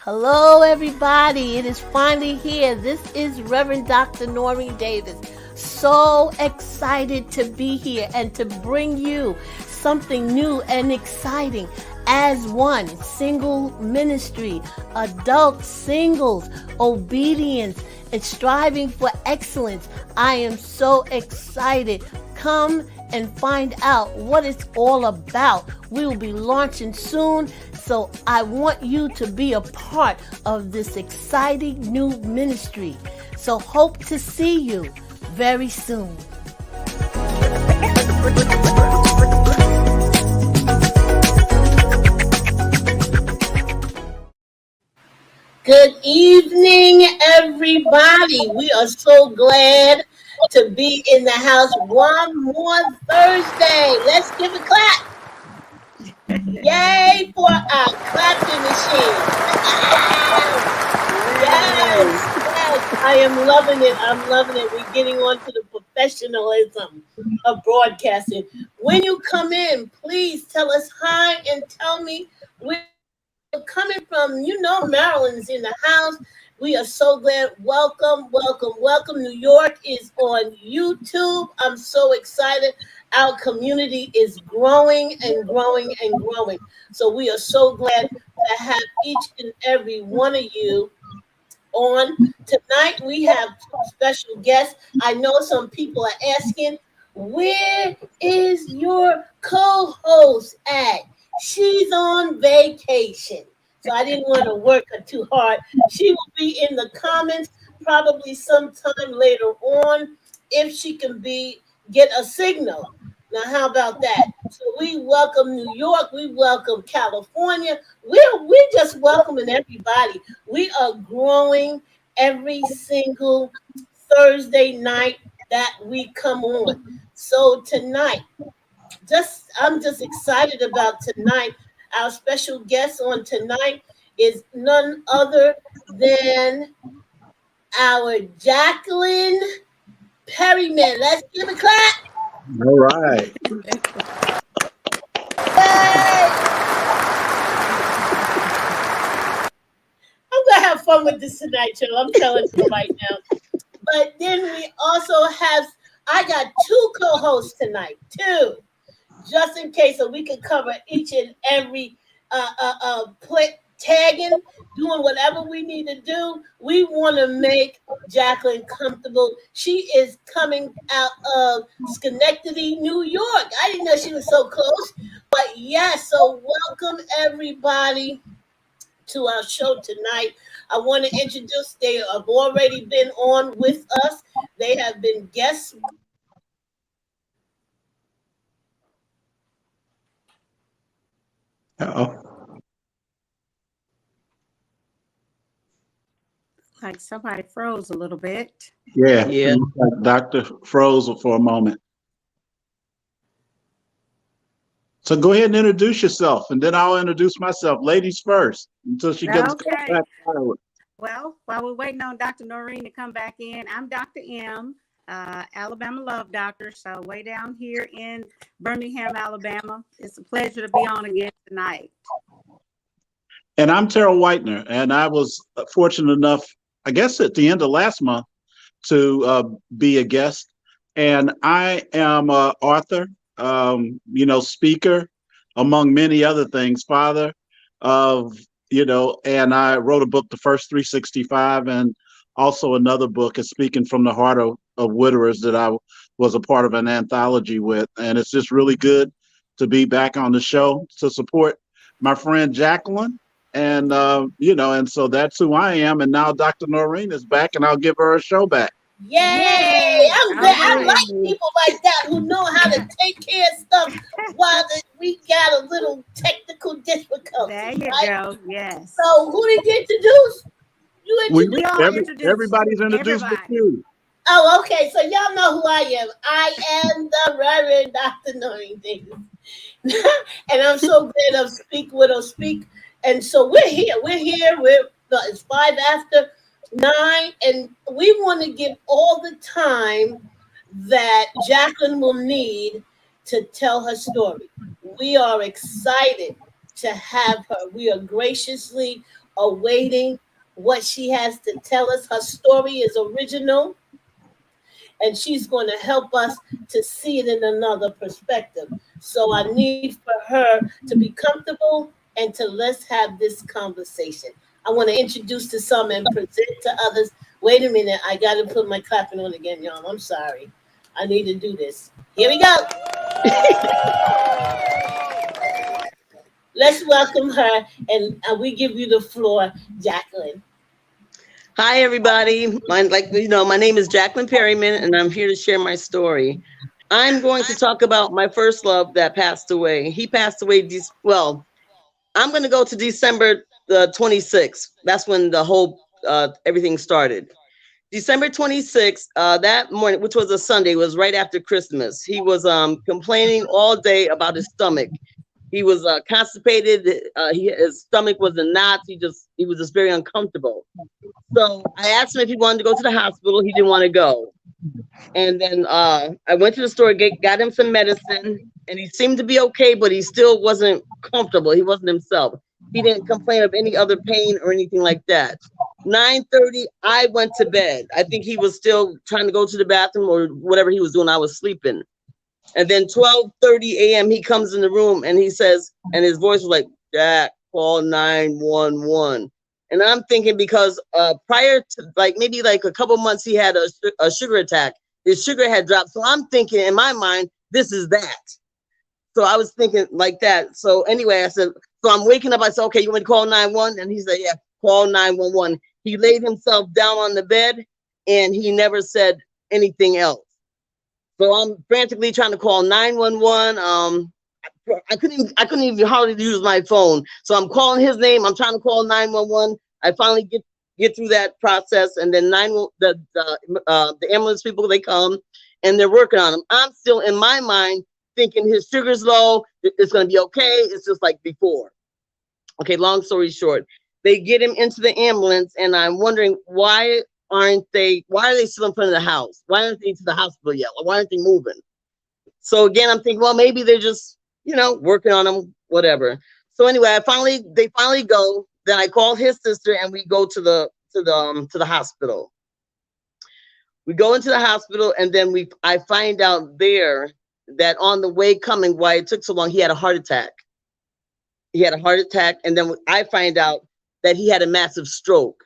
Hello, everybody. It is finally here. This is Reverend Dr. Noreen Davis. So excited to be here and to bring you something new and exciting as one single ministry, adult singles, obedience, and striving for excellence. I am so excited. Come and find out what it's all about. We will be launching soon, so I want you to be a part of this exciting new ministry. So hope to see you very soon. Good evening, everybody. We are so glad to be in the house one more Thursday. Let's give a clap. Yay for our clapping machine. Yes. I am loving it. I'm loving it. We're getting on to the professionalism of broadcasting. When you come in, please tell us hi and tell me where you're coming from. You know Maryland's in the house. We are so glad. Welcome, welcome, welcome. New York is on YouTube. I'm so excited. Our community is growing and growing and growing. So we are so glad to have each and every one of you on. Tonight we have two special guests. I know some people are asking, where is your co-host at? She's on vacation. So I didn't want to work her too hard. She will be in the comments probably sometime later on if she can get a signal. Now, how about that? So we welcome New York. We welcome California. We're just welcoming everybody. We are growing every single Thursday night that we come on. So tonight, I'm just excited about tonight. Our special guest on tonight is none other than our Jacqueline Perryman. Let's give a clap. All right. Yay! I'm going to have fun with this tonight, Joe. I'm telling you right now. But then we also I got two co-hosts tonight, two. Just in case, so we can cover each and every tagging, doing whatever we need to do. We want to make Jacqueline comfortable. She is coming out of Schenectady, New York. I didn't know she was so close, but yes. So welcome everybody to our show tonight. I want to introduce. They have already been on with us. They have been guests. Like somebody froze a little bit. Yeah. Like Doctor froze for a moment. So go ahead and introduce yourself, and then I'll introduce myself. Ladies first, until she gets back. Well, while we're waiting on Dr. Noreen to come back in, I'm Dr. M, Alabama Love Doctor. So way down here in Birmingham, Alabama. It's a pleasure to be on again tonight. And I'm Terrell Whitener, and I was fortunate enough, I guess at the end of last month, to be a guest. And I am an author, speaker, among many other things, father of, and I wrote a book, The First 365, and also another book is Speaking from the Heart of Widowers that I was a part of an anthology with. And it's just really good to be back on the show to support my friend Jacqueline. And, and so that's who I am. And now Dr. Noreen is back, and I'll give her a show back. Yay! I like people like that who know how to take care of stuff while we got a little technical difficulty. There you go. Yes. So who did you introduce? We all introduced. Everybody's introduced with you. Oh, okay. So y'all know who I am. I am the Reverend Dr. Noreen Davis. And I'm so glad of Speak Widow Speak. And so we're here. It's 5 after 9, and we want to give all the time that Jacqueline will need to tell her story. We are excited to have her. We are graciously awaiting what she has to tell us. Her story is original, and she's going to help us to see it in another perspective. So I need for her to be comfortable and to let's have this conversation. I want to introduce to some and present to others. Wait a minute, I got to put my clapping on again, y'all. I'm sorry. I need to do this. Here we go. Let's welcome her, and we give you the floor, Jacqueline. Hi, everybody. My name is Jacqueline Perryman, and I'm here to share my story. I'm going to talk about my first love that passed away. He passed away. I'm going to go to December the 26th. That's when the whole everything started. December 26th, that morning, which was a Sunday, was right after Christmas. He was complaining all day about his stomach. He was constipated. His stomach was in knots. He was just very uncomfortable. So I asked him if he wanted to go to the hospital. He didn't want to go. And then I went to the store, got him some medicine, and he seemed to be okay, but he still wasn't comfortable. He wasn't himself. He didn't complain of any other pain or anything like that. 9:30, I went to bed. I think he was still trying to go to the bathroom or whatever he was doing. I was sleeping. And then 12:30 a.m. he comes in the room and he says, and his voice was like, "Jack, call 911." And I'm thinking because prior to maybe a couple months, he had a sugar attack. His sugar had dropped. So I'm thinking in my mind, this is that. So I was thinking like that. So anyway, I said, so I'm waking up. I said, okay, you want to call 911? And he said, yeah, call 911. He laid himself down on the bed and he never said anything else. So I'm frantically trying to call 911. I couldn't even hardly use my phone. So I'm calling his name. I'm trying to call 911. I finally get through that process, and then the ambulance people, they come and they're working on him. I'm still in my mind thinking his sugar's low. It's going to be okay. It's just like before. Okay, long story short, they get him into the ambulance, and I'm wondering why are they still in front of the house? Why aren't they to the hospital yet? Why aren't they moving? So again, I'm thinking, well, maybe they're just, working on him, whatever. So anyway, they finally go. Then I call his sister and we go to the hospital. We go into the hospital and then I find out there that on the way coming, why it took so long, he had a heart attack. He had a heart attack, and then I find out that he had a massive stroke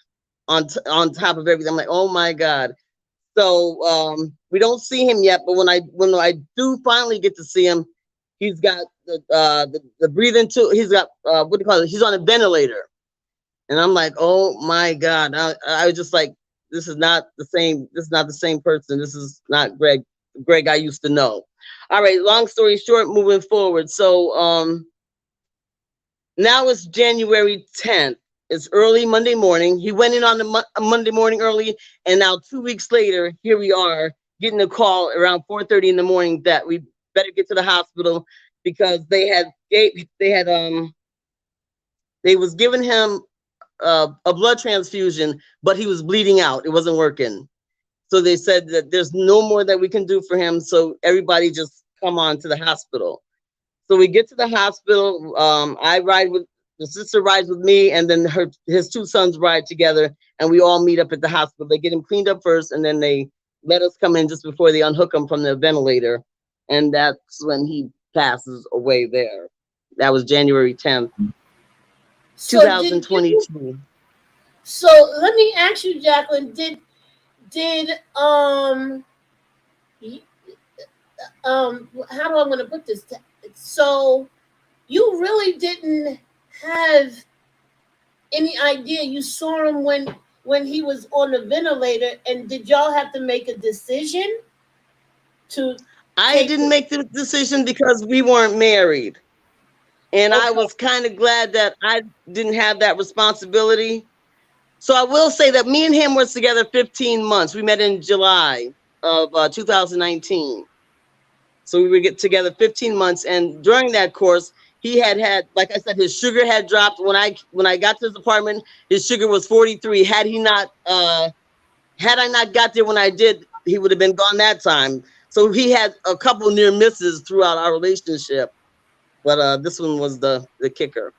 on top of everything. I'm like, oh my God. So we don't see him yet, but when I do finally get to see him, he's got the breathing tube. He's got what do you call it? He's on a ventilator, and I'm like, oh my God! I was just like, this is not the same. This is not the same person. This is not Greg. Greg I used to know. All right. Long story short, moving forward. So now it's January 10th. It's early Monday morning. He went in on the Monday morning early, and now 2 weeks later, here we are getting a call around 4:30 in the morning that we better get to the hospital because they was giving him a blood transfusion, but he was bleeding out. It wasn't working. So they said that there's no more that we can do for him. So everybody just come on to the hospital. So we get to the hospital. The sister rides with me, and then his two sons ride together, and we all meet up at the hospital. They get him cleaned up first, and then they let us come in just before they unhook him from the ventilator. And that's when he passes away there. That was January 10th, 2022. So let me ask you, Jacqueline, did how do I want to put this? So you really didn't have any idea. You saw him when he was on the ventilator, and did y'all have to make a decision to? I didn't make the decision because we weren't married, and okay. I was kind of glad that I didn't have that responsibility. So I will say that me and him were together 15 months. We met in July of 2019. So we were together 15 months, and during that course, he had, like I said, his sugar had dropped. When I got to his apartment, his sugar was 43. Had I not got there when I did, he would have been gone that time. So he had a couple near misses throughout our relationship, but this one was the kicker.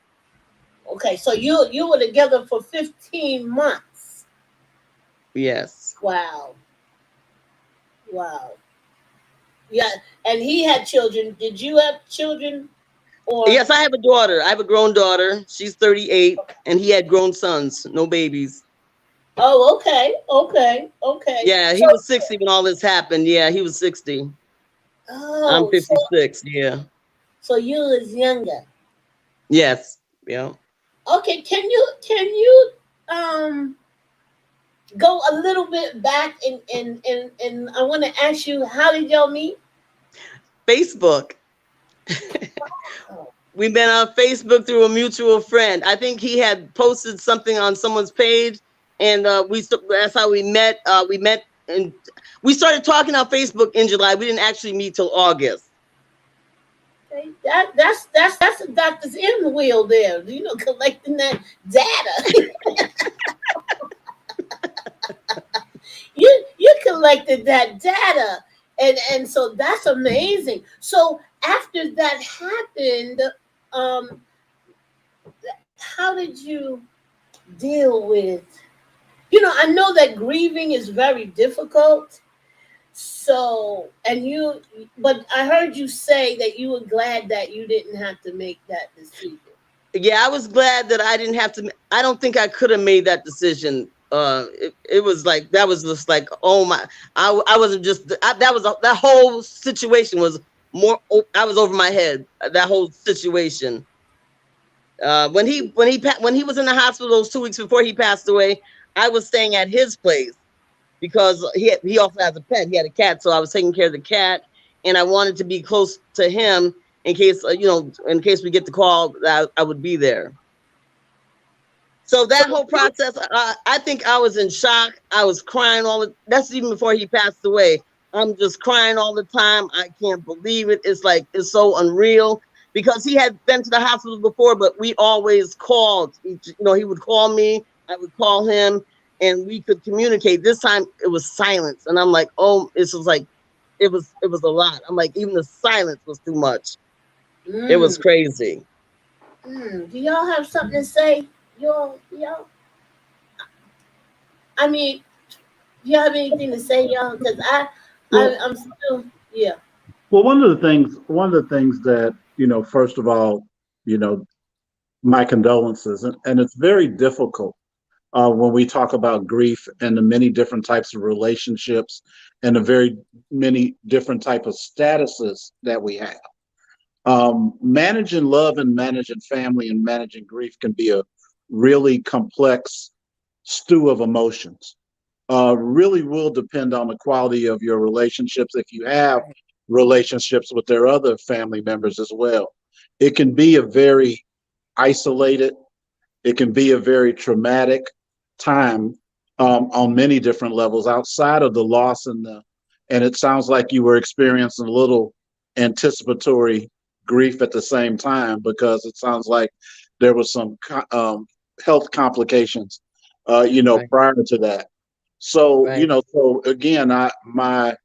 Okay, so you were together for 15 months. Yes. Wow. Wow. Yeah, and he had children. Did you have children or Yes, I have a daughter. I have a grown daughter. She's 38, and he had grown sons, no babies. Oh, okay. Okay. Okay. Yeah, So he was 60 when all this happened. Yeah, he was 60. I'm oh, so 56. Yeah. so you was younger. Yes. Yeah. Okay, can you um go a little bit back and I want to ask you, how did y'all meet? Facebook. Oh, We met on Facebook through a mutual friend. I think he had posted something on someone's page, and that's how we met. We met and we started talking on Facebook in July. We didn't actually meet till August. okay. That's a doctor's in the wheel there, collecting that data. You collected that data, and so that's amazing. So after that happened, um how did you deal with, I know that grieving is very difficult. So, but I heard you say that you were glad that you didn't have to make that decision. Yeah, I was glad that I didn't have to. I don't think I could have made that decision. It was like that was just like, oh my, I wasn't just that was that whole situation was more. I was over my head. That whole situation. When he was in the hospital those 2 weeks before he passed away, I was staying at his place because he also has a pet. He had a cat, so I was taking care of the cat, and I wanted to be close to him in case in case we get the call that I would be there. So So, that whole process, I think I was in shock. I was crying that's even before he passed away. I'm just crying all the time. I can't believe it. It's like, it's so unreal because he had been to the hospital before, but we always called. He would call me, I would call him, and we could communicate. This time it was silence. And I'm like, oh, it was like, it was a lot. I'm like, even the silence was too much. It was mm, crazy. do y'all have something to say? Y'all. I mean, do you have anything to say, y'all? Because Well, I'm still, yeah. well, one of the things that, first of all, you know, my condolences, and it's very difficult when we talk about grief and the many different types of relationships and the very many different type of statuses that we have. Managing love and managing family and managing grief can be a really complex stew of emotions. Really will depend on the quality of your relationships, if you have relationships with their other family members as well. It can be a very isolated, it can be a very traumatic time on many different levels outside of the loss and it sounds like you were experiencing a little anticipatory grief at the same time, because it sounds like there was some health complications, Right, prior to that. So, right, so again, my,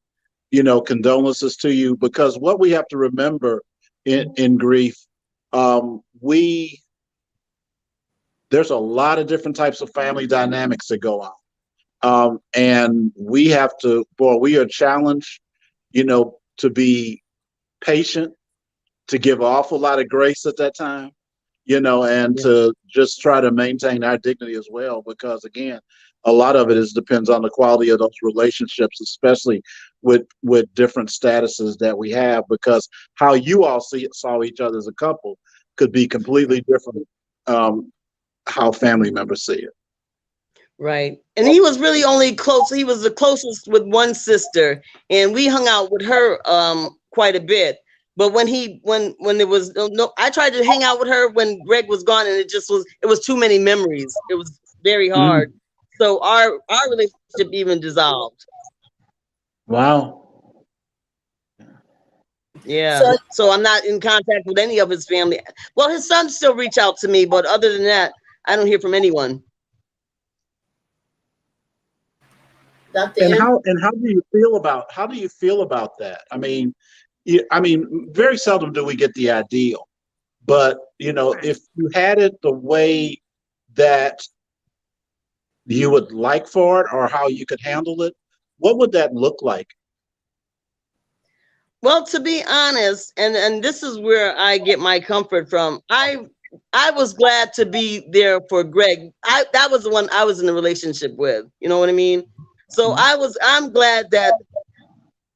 condolences to you, because what we have to remember in grief, we there's a lot of different types of family dynamics that go on. And we have to, boy, we are challenged, to be patient, to give an awful lot of grace at that time, and yeah, to just try to maintain our dignity as well. Because again, a lot of it depends on the quality of those relationships, especially with different statuses that we have. Because how you all saw each other as a couple could be completely different. Um, how family members see it. right. And he was really only close. He was the closest with one sister, and we hung out with her quite a bit. But when there was no, I tried to hang out with her when Greg was gone, and it was too many memories. It was very hard. Mm. So our relationship even dissolved. Wow. So Yeah. So I'm not in contact with any of his family. Well, his sons still reach out to me, but other than that, I don't hear from anyone. Dr. And M. how do you feel about that? I mean, very seldom do we get the ideal. But, if you had it the way that you would like for it or how you could handle it, what would that look like? Well, to be honest, and this is where I get my comfort from. I was glad to be there for Greg. That was the one I was in a relationship with. You know what I mean? So I'm glad that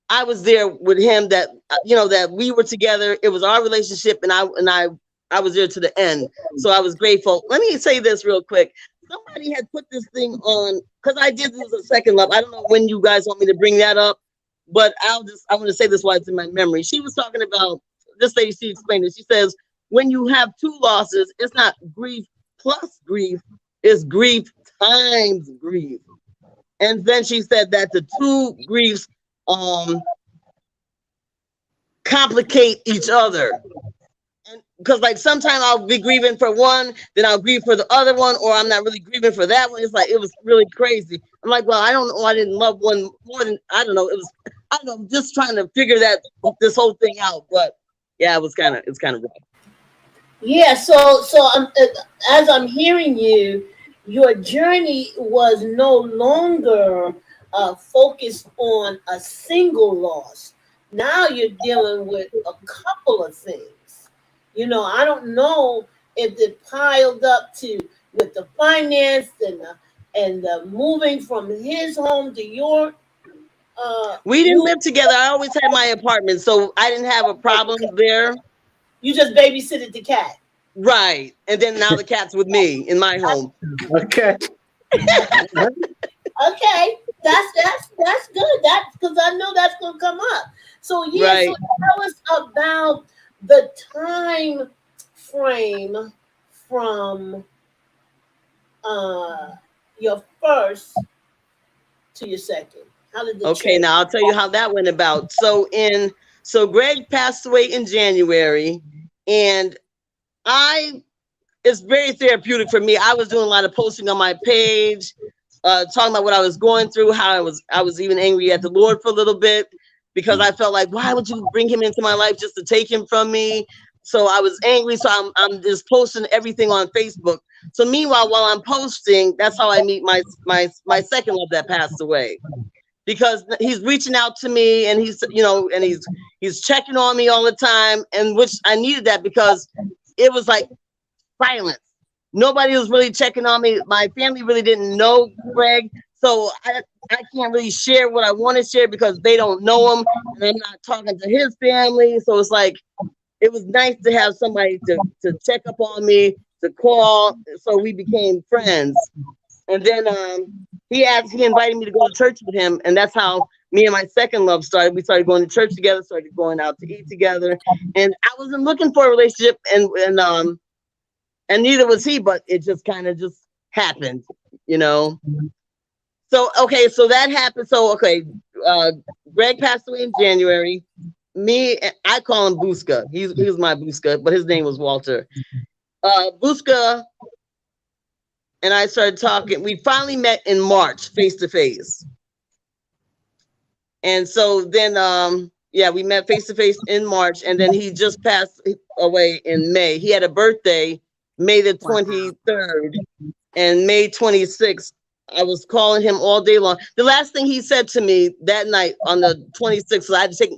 I was there with him, that that we were together. It was our relationship, and I was there to the end. So I was grateful. Let me say this real quick. Somebody had put this thing on, because I did this a second love. I don't know when you guys want me to bring that up, but I want to say this while it's in my memory. She was talking about this lady. She explained it. She says, when you have two losses, it's not grief plus grief, it's grief times grief. And then she said that the two griefs complicate each other. And because like sometimes I'll be grieving for one, then I'll grieve for the other one, or I'm not really grieving for that one. It's like, it was really crazy. I'm like, well, I don't know. I didn't love one more than, I don't know. It was, I don't know, just trying to figure this whole thing out. But yeah, it's kind of rough. Yeah, so as I'm hearing you, your journey was no longer focused on a single loss. Now you're dealing with a couple of things. I don't know if it piled up to with the finance and the moving from his home to your. We didn't live together. I always had my apartment, so I didn't have a problem there. You just babysitted the cat. Right. And then now the cat's with me in my home. Okay. Okay. That's good. That's because I know that's gonna come up. So yeah, Right. so tell us about the time frame from your first to your second. How did the Okay, now I'll tell you how that went about. So Greg passed away in January, and it's very therapeutic for me. I was doing a lot of posting on my page, talking about what I was going through, how I was even angry at the Lord for a little bit, because I felt like, why would you bring him into my life just to take him from me? So I was angry. So I'm just posting everything on Facebook. So meanwhile, while I'm posting, that's how I meet my second love that passed away, because he's reaching out to me, and he's checking on me all the time, and which I needed that, because it was like silence. Nobody was really checking on me. My family really didn't know Greg, so I can't really share what I want to share because they don't know him, and I'm not talking to his family. So it's like, it was nice to have somebody to check up on me, to call. So we became friends. And then he invited me to go to church with him, and that's how me and my second love started. We started going to church together, started going out to eat together, and I wasn't looking for a relationship, and neither was he, but it just kind of just happened. So okay, so that happened. So okay, Greg passed away in January. I call him Buska. He was my Buska, but his name was Walter. Buska and I started talking. We finally met in March, face to face. And so then, we met face to face in March, and then he just passed away in May. He had a birthday, May the 23rd, and May 26th. I was calling him all day long. The last thing he said to me that night on the 26th, I had to take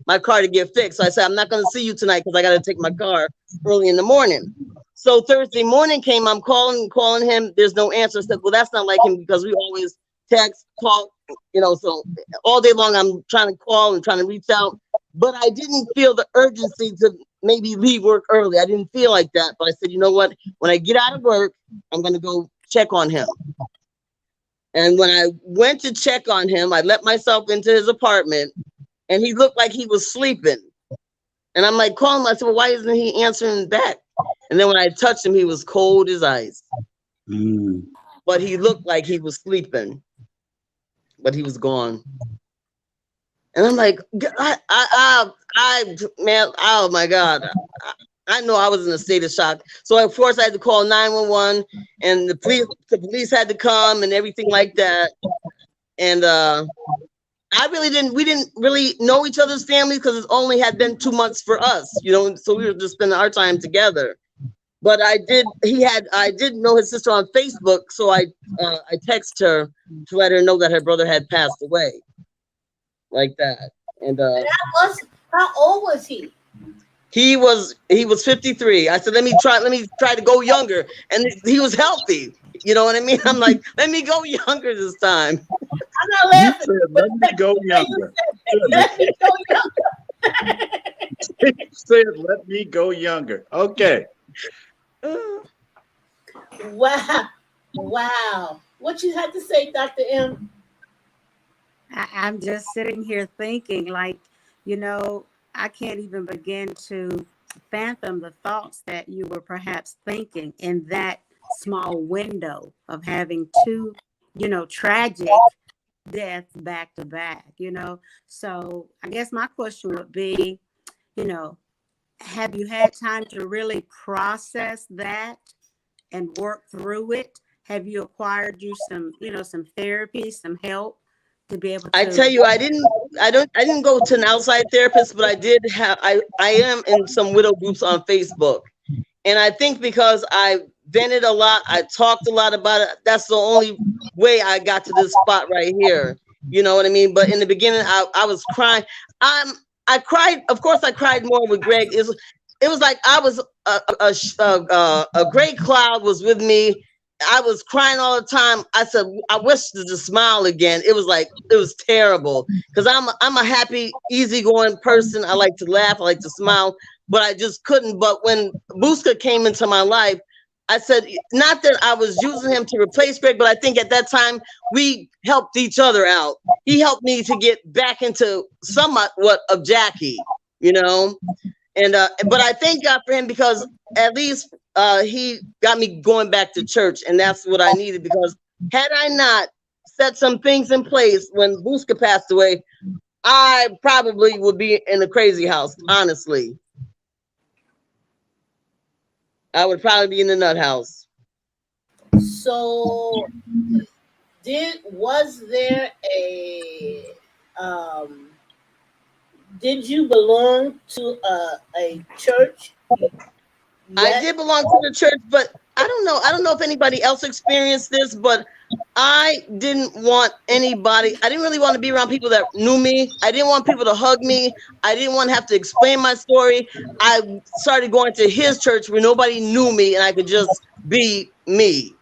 my car to get fixed. So I said, I'm not going to see you tonight because I got to take my car early in the morning. So Thursday morning came, I'm calling him. There's no answer. I said, well, that's not like him because we always text, talk, so all day long I'm trying to call and trying to reach out. But I didn't feel the urgency to maybe leave work early. I didn't feel like that. But I said, you know what? When I get out of work, I'm going to go check on him. And when I went to check on him, I let myself into his apartment, and he looked like he was sleeping. And I'm like, call him. I said, well, why isn't he answering back? And then when I touched him, he was cold as ice. But he looked like he was sleeping. But he was gone. And I'm like, man, oh my God. I know I was in a state of shock. So of course I had to call 911, and the police had to come and everything like that. And we didn't really know each other's families because it only had been 2 months for us, you know, so we were just spending our time together. But I did know his sister on Facebook, so I texted her to let her know that her brother had passed away, like that. And how old was he? he was 53. I said, let me try to go younger, and he was healthy. You know what I mean? I'm like, let me go younger this time. I'm not laughing. Let me go younger. Let me go younger. Said, let me go younger. Okay. Wow. Wow. What you had to say, Dr. M? I'm just sitting here thinking, like, you know, I can't even begin to fathom the thoughts that you were perhaps thinking in that small window of having two, you know, tragic deaths back to back, you know. So I guess my question would be, you know, have you had time to really process that and work through it? Have you acquired you some, you know, some therapy, some help to be able to? I tell you, I didn't go to an outside therapist, but I am in some widow groups on Facebook. And I think because I vented a lot, I talked a lot about it, that's the only way I got to this spot right here. You know what I mean? But in the beginning, I was crying. I cried. Of course, I cried more with Greg. It was like I was a gray cloud was with me. I was crying all the time. I said, I wish to just smile again. It was terrible because I'm a happy, easygoing person. I like to laugh. I like to smile, but I just couldn't. But when Buska came into my life, I said, not that I was using him to replace Greg, but I think at that time we helped each other out. He helped me to get back into somewhat of Jackie, you know. And but I thank God for him because at least he got me going back to church, and that's what I needed. Because had I not set some things in place when Buska passed away, I probably would be in a crazy house. Honestly, I would probably be in the nut house. So, was there a did you belong to a church? I did belong to the church, but I don't know if anybody else experienced this, but I didn't want anybody. I didn't really want to be around people that knew me. I didn't want people to hug me. I didn't want to have to explain my story. I started going to his church where nobody knew me and I could just be me.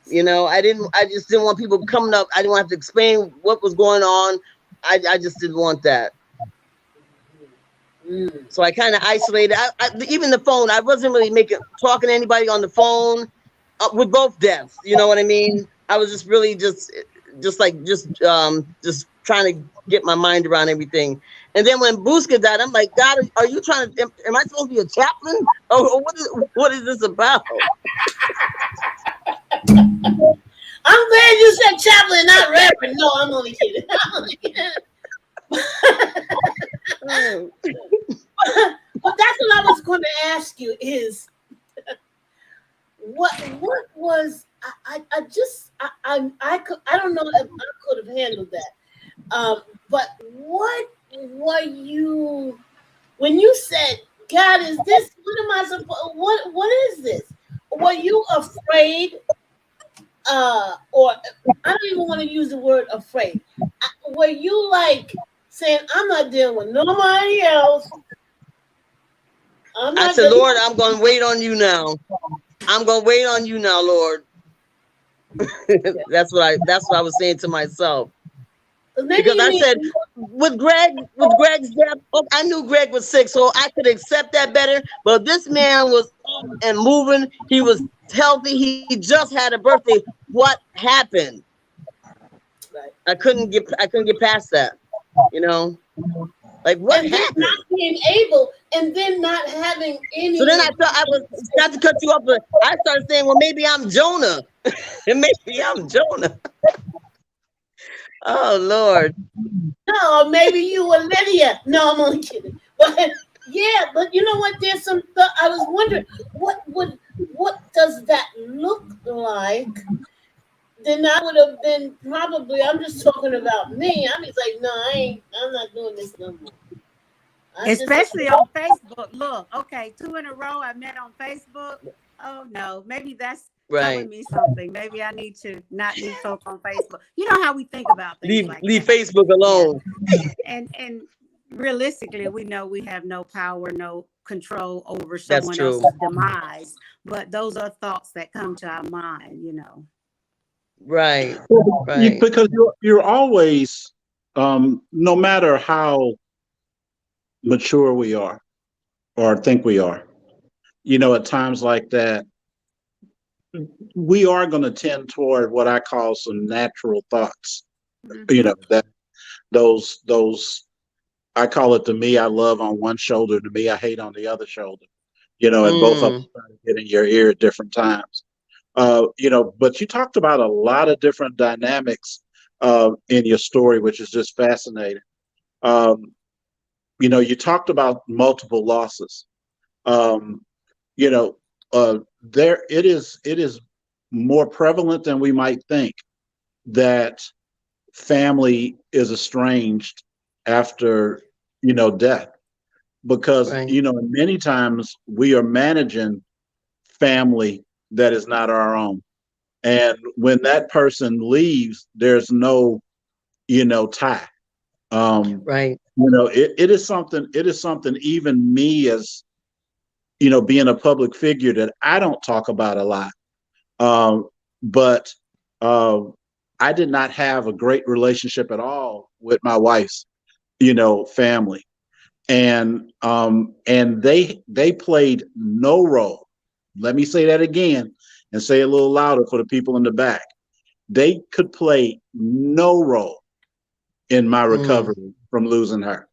You know, I just didn't want people coming up. I didn't have to explain what was going on. I just didn't want that. So I kind of isolated. Even the phone, I wasn't really talking to anybody on the phone with both deaths. You know what I mean? I was just really just trying to get my mind around everything. And then when Buska died, I'm like, God, are you trying to? Am I supposed to be a chaplain? Or what is this about? I'm glad you said chaplain, not reverend. No, I'm only kidding. But that's what I was going to ask you is what was I don't know if I could have handled that. But what were you when you said, God, is this what am I supposed what is this? Were you afraid? Or I don't even want to use the word afraid. Were you like saying, I'm not dealing with nobody else? I said, Lord, I'm going to wait on you now. I'm going to wait on you now, Lord. That's what I was saying to myself. Because I said, with Greg's death, I knew Greg was sick, so I could accept that better. But this man was up and moving. He was healthy. He just had a birthday. What happened? I couldn't get past that. You know, like what happened? Not being able, and then not having any. So then I thought I was not to cut you off, but I started saying, well, maybe I'm Jonah. Maybe I'm Jonah. Oh Lord. No, maybe you were Lydia. No, I'm only kidding. But yeah, but you know what? There's some. I was wondering what does that look like? then I would have been probably. I'm just talking about me. I'm just like, no, I ain't. I'm not doing this no more. I'm just Especially on Facebook. Look, okay, 2 in a row I met on Facebook. Oh no, maybe that's telling Right. me something. Maybe I need to not meet folk on Facebook. You know how we think about things like Leave that. Facebook Yeah. alone. And realistically, we know we have no power, no control over That's someone true. else's demise. But those are thoughts that come to our mind, you know. Right. Right. Because you're always, no matter how mature we are or think we are, at times like that, we are going to tend toward what I call some natural thoughts. Mm-hmm. That those I call it the me I love on one shoulder, the me I hate on the other shoulder. And both of them trying to get in your ear at different times. But you talked about a lot of different dynamics in your story, which is just fascinating. You talked about multiple losses. Um, you know, there it is more prevalent than we might think that family is estranged after death, because Right. many times we are managing family that is not our own, and when that person leaves, there's no tie. Right. It is something even me, as being a public figure, that I don't talk about a lot. But uh, I did not have a great relationship at all with my wife's, family, and they played no role. Let me say that again and say it a little louder for the people in the back. They could play no role in my recovery from losing her,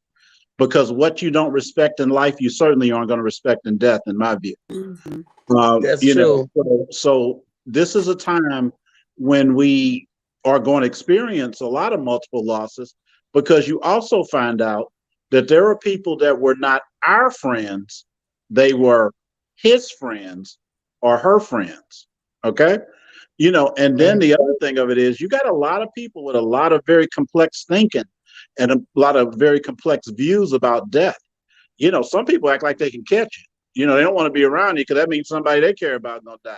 because what you don't respect in life, you certainly aren't going to respect in death, in my view. Mm-hmm. That's true. So this is a time when we are going to experience a lot of multiple losses, because you also find out that there are people that were not our friends, they were his friends or her friends. Okay. And then Right. the other thing of it is, you got a lot of people with a lot of very complex thinking and a lot of very complex views about death. Some people act like they can catch it. They don't want to be around you because that means somebody they care about is gonna die.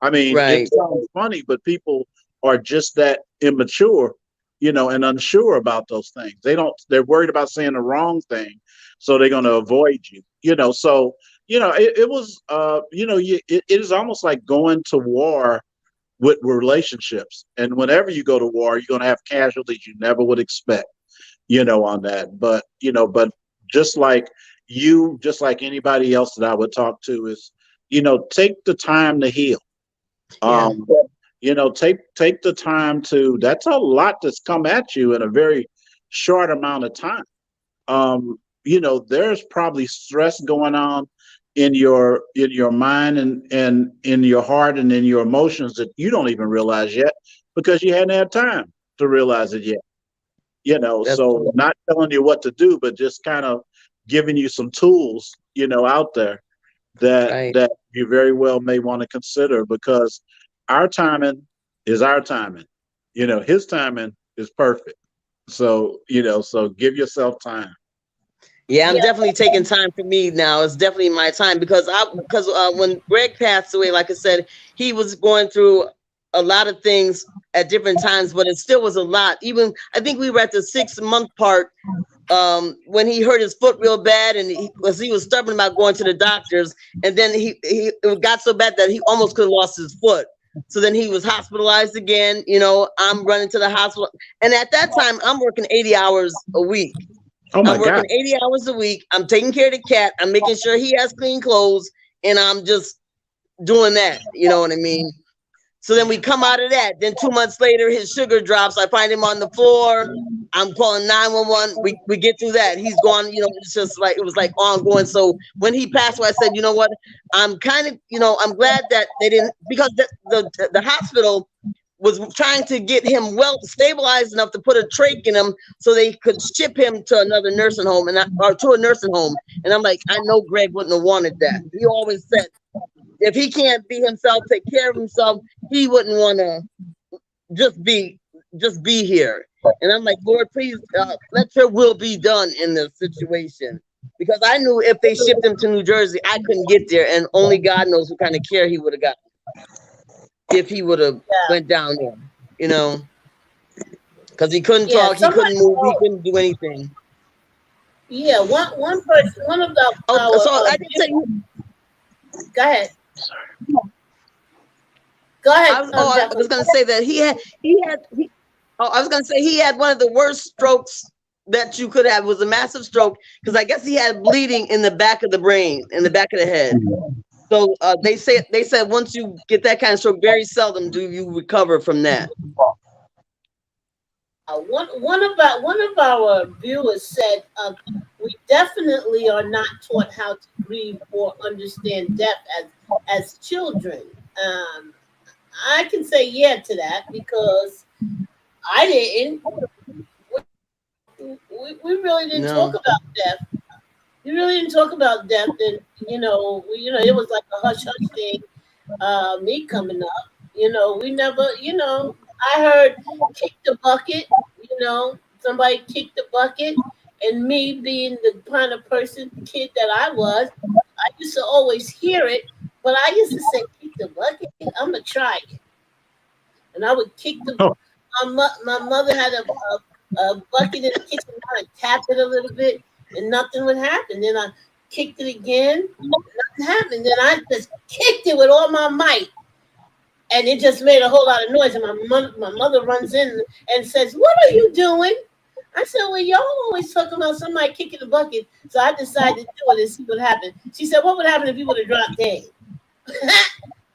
I mean, it Right. sounds funny, but people are just that immature, and unsure about those things. They're worried about saying the wrong thing, so they're gonna avoid you. So it was, it is almost like going to war with relationships. And whenever you go to war, you're gonna have casualties you never would expect, on that. But just like anybody else that I would talk to, is, take the time to heal. Yeah. Um, take the time to, that's a lot that's come at you in a very short amount of time. There's probably stress going on in your mind and in your heart and in your emotions that you don't even realize yet, because you hadn't had time to realize it yet. That's So true. not telling you what to do, but just kind of giving you some tools, out there that Right. you very well may want to consider, because our timing is our timing. His timing is perfect. So give yourself time. Yeah, I'm yeah. definitely taking time for me now. It's definitely my time because when Greg passed away, like I said, he was going through a lot of things at different times, but it still was a lot. Even I think we were at the 6 month part when he hurt his foot real bad, and he was stubborn about going to the doctors, and then he it got so bad that he almost could have lost his foot. So then he was hospitalized again. I'm running to the hospital, and at that time I'm working 80 hours a week. Oh my I'm God. working 80 hours a week. I'm taking care of the cat. I'm making sure he has clean clothes, and I'm just doing that. You know what I mean? So then we come out of that. Then 2 months later, his sugar drops. I find him on the floor. I'm calling 911. We get through that. He's gone. It's just like it was like ongoing. So when he passed away, I said, you know what? I'm kind of, I'm glad that they didn't, because the hospital was trying to get him well stabilized enough to put a trach in him so they could ship him to another nursing home or to a nursing home. And I'm like, I know Greg wouldn't have wanted that. He always said if he can't be himself, take care of himself, he wouldn't want to just be here. And I'm like, Lord, please let your will be done in this situation. Because I knew if they shipped him to New Jersey, I couldn't get there. And only God knows what kind of care he would have got if he would have went down there, you know, because he couldn't talk, he couldn't move, he couldn't do anything. Yeah, one person, one of the. So I can say. Go ahead. Go ahead. I was going to say that I was going to say he had one of the worst strokes that you could have. It was a massive stroke because I guess he had bleeding in the back of the brain, in the back of the head. So they said once you get that kind of stroke, very seldom do you recover from that. One of our viewers said we definitely are not taught how to grieve or understand death as children. I can say yeah to that because I didn't. We really didn't talk about death. We really didn't talk about death, and it was like a hush hush thing. Me coming up, we never, I heard kick the bucket. Somebody kicked the bucket, and me being the kind of kid that I was, I used to always hear it, but I used to say kick the bucket. I'm gonna try it, and I would kick the. Oh. My mother had a bucket in the kitchen. I would tap it a little bit, and nothing would happen. Then I kicked it again, nothing happened. Then I just kicked it with all my might, and it just made a whole lot of noise. And my mother runs in and says, "What are you doing?" I said, "Well, y'all always talking about somebody kicking the bucket." So I decided to do it and see what happened. She said, "What would happen if you would have dropped dead?"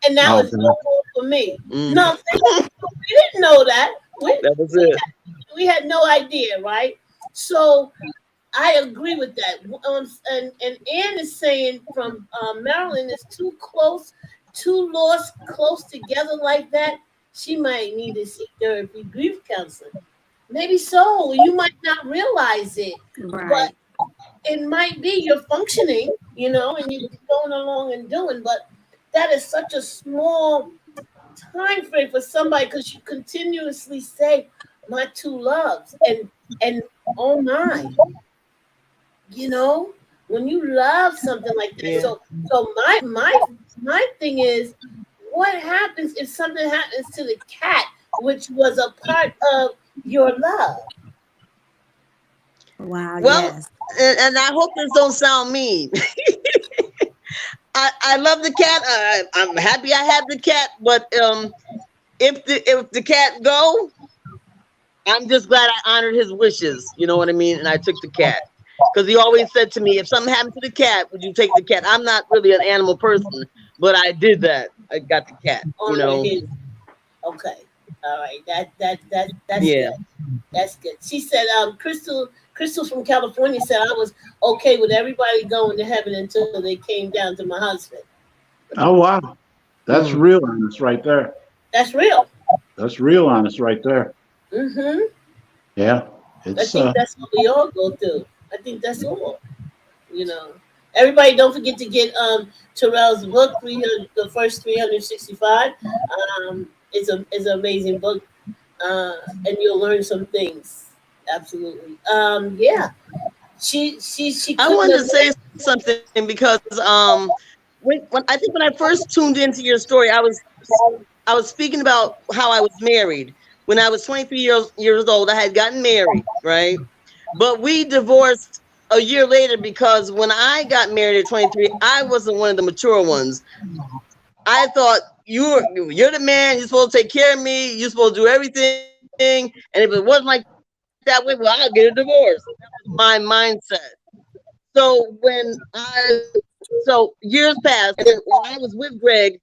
And that was no more for me. No, we didn't know that. That was it. We had no idea, right? So I agree with that. And Ann is saying from Maryland is too close, too lost, close together like that. She might need to seek therapy, grief counseling. Maybe so. You might not realize it, Right. but it might be you're functioning, and you're going along and doing. But that is such a small time frame for somebody because you continuously say my two loves and oh my, when you love something like that. Yeah. So my thing is, what happens if something happens to the cat, which was a part of your love? Wow. Well, Yes. and I hope this don't sound mean. I love the cat. I'm happy I have the cat, but if the cat go, I'm just glad I honored his wishes. You know what I mean? And I took the cat because he always said to me, "If something happened to the cat, would you take the cat?" I'm not really an animal person, but I did that. I got the cat. Okay. All right. That's Yeah. good. That's good. She said, Crystal from California said I was okay with everybody going to heaven until they came down to my husband. Oh, wow. That's real honest right there. That's real. That's real honest right there. Mm-hmm. Yeah. I think that's what we all go through. I think that's all. Everybody don't forget to get Terrell's book, the first 365. It's an amazing book. And you'll learn some things. Absolutely. Yeah. She I wanted to say something because when I first tuned into your story, I was speaking about how I was married. When I was 23 years old, I had gotten married, right? But we divorced a year later because when I got married at 23, I wasn't one of the mature ones. I thought you're the man. You're supposed to take care of me. You're supposed to do everything. And if it wasn't like that way, well, I'll get a divorce. That was my mindset. So years passed, and then when I was with Greg,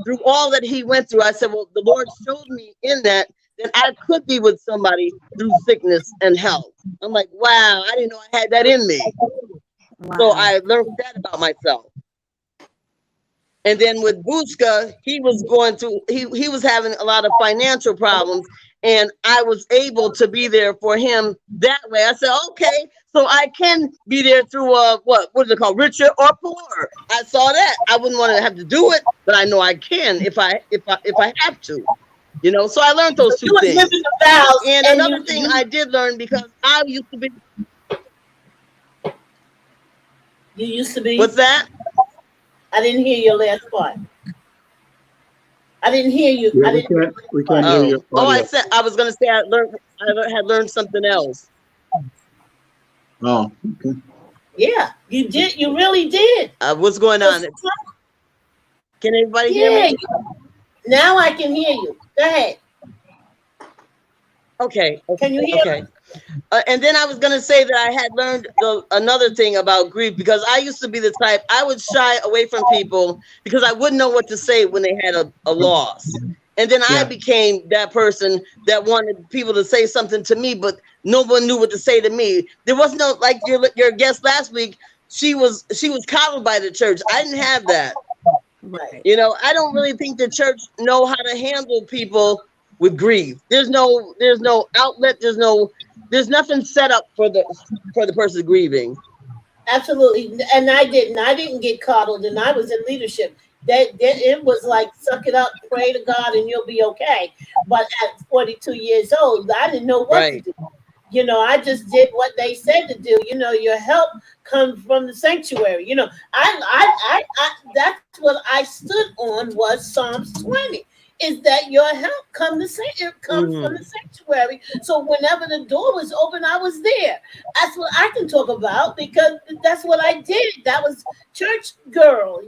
through all that he went through, I said, well, the Lord showed me in that I could be with somebody through sickness and health. I'm like, wow, I didn't know I had that in me. Wow. So I learned that about myself. And then with Bushka, he was having a lot of financial problems, and I was able to be there for him that way. I said, okay, so I can be there through what is it called, richer or poorer. I saw that. I wouldn't want to have to do it, but I know I can if I have to. You know, so I learned those two You was things. living the vows, And and another thing I did learn, because I used to be. you used to be. What's that? I didn't hear your last part. I didn't hear you. Yeah, I didn't hear we your last can't part. hear your Oh, I audio. said I was gonna say I had learned something else. Oh, okay. Yeah, you did. You really did. What's going on? Can everybody hear Yeah. me? Now I can hear you. Go ahead. Okay. Can you hear Okay. me? And then I was gonna say that I had learned another thing about grief, because I used to be the type, I would shy away from people because I wouldn't know what to say when they had a loss. And then I Yeah. became that person that wanted people to say something to me, but no one knew what to say to me. There was no, like your guest last week. She was coddled by the church. I didn't have that. Right. You know, I don't really think the church know how to handle people with grief. There's no outlet. There's nothing set up for the person grieving. Absolutely. And I didn't. I didn't get coddled, and I was in leadership. That it was like suck it up, pray to God, and you'll be okay. But at 42 years old, I didn't know what to Right. do. I just did what they said to do. Your help comes from the sanctuary. That's what I stood on was Psalms 20. Is that your help comes from the sanctuary. So whenever the door was open, I was there. That's what I can talk about because that's what I did. That was church girl.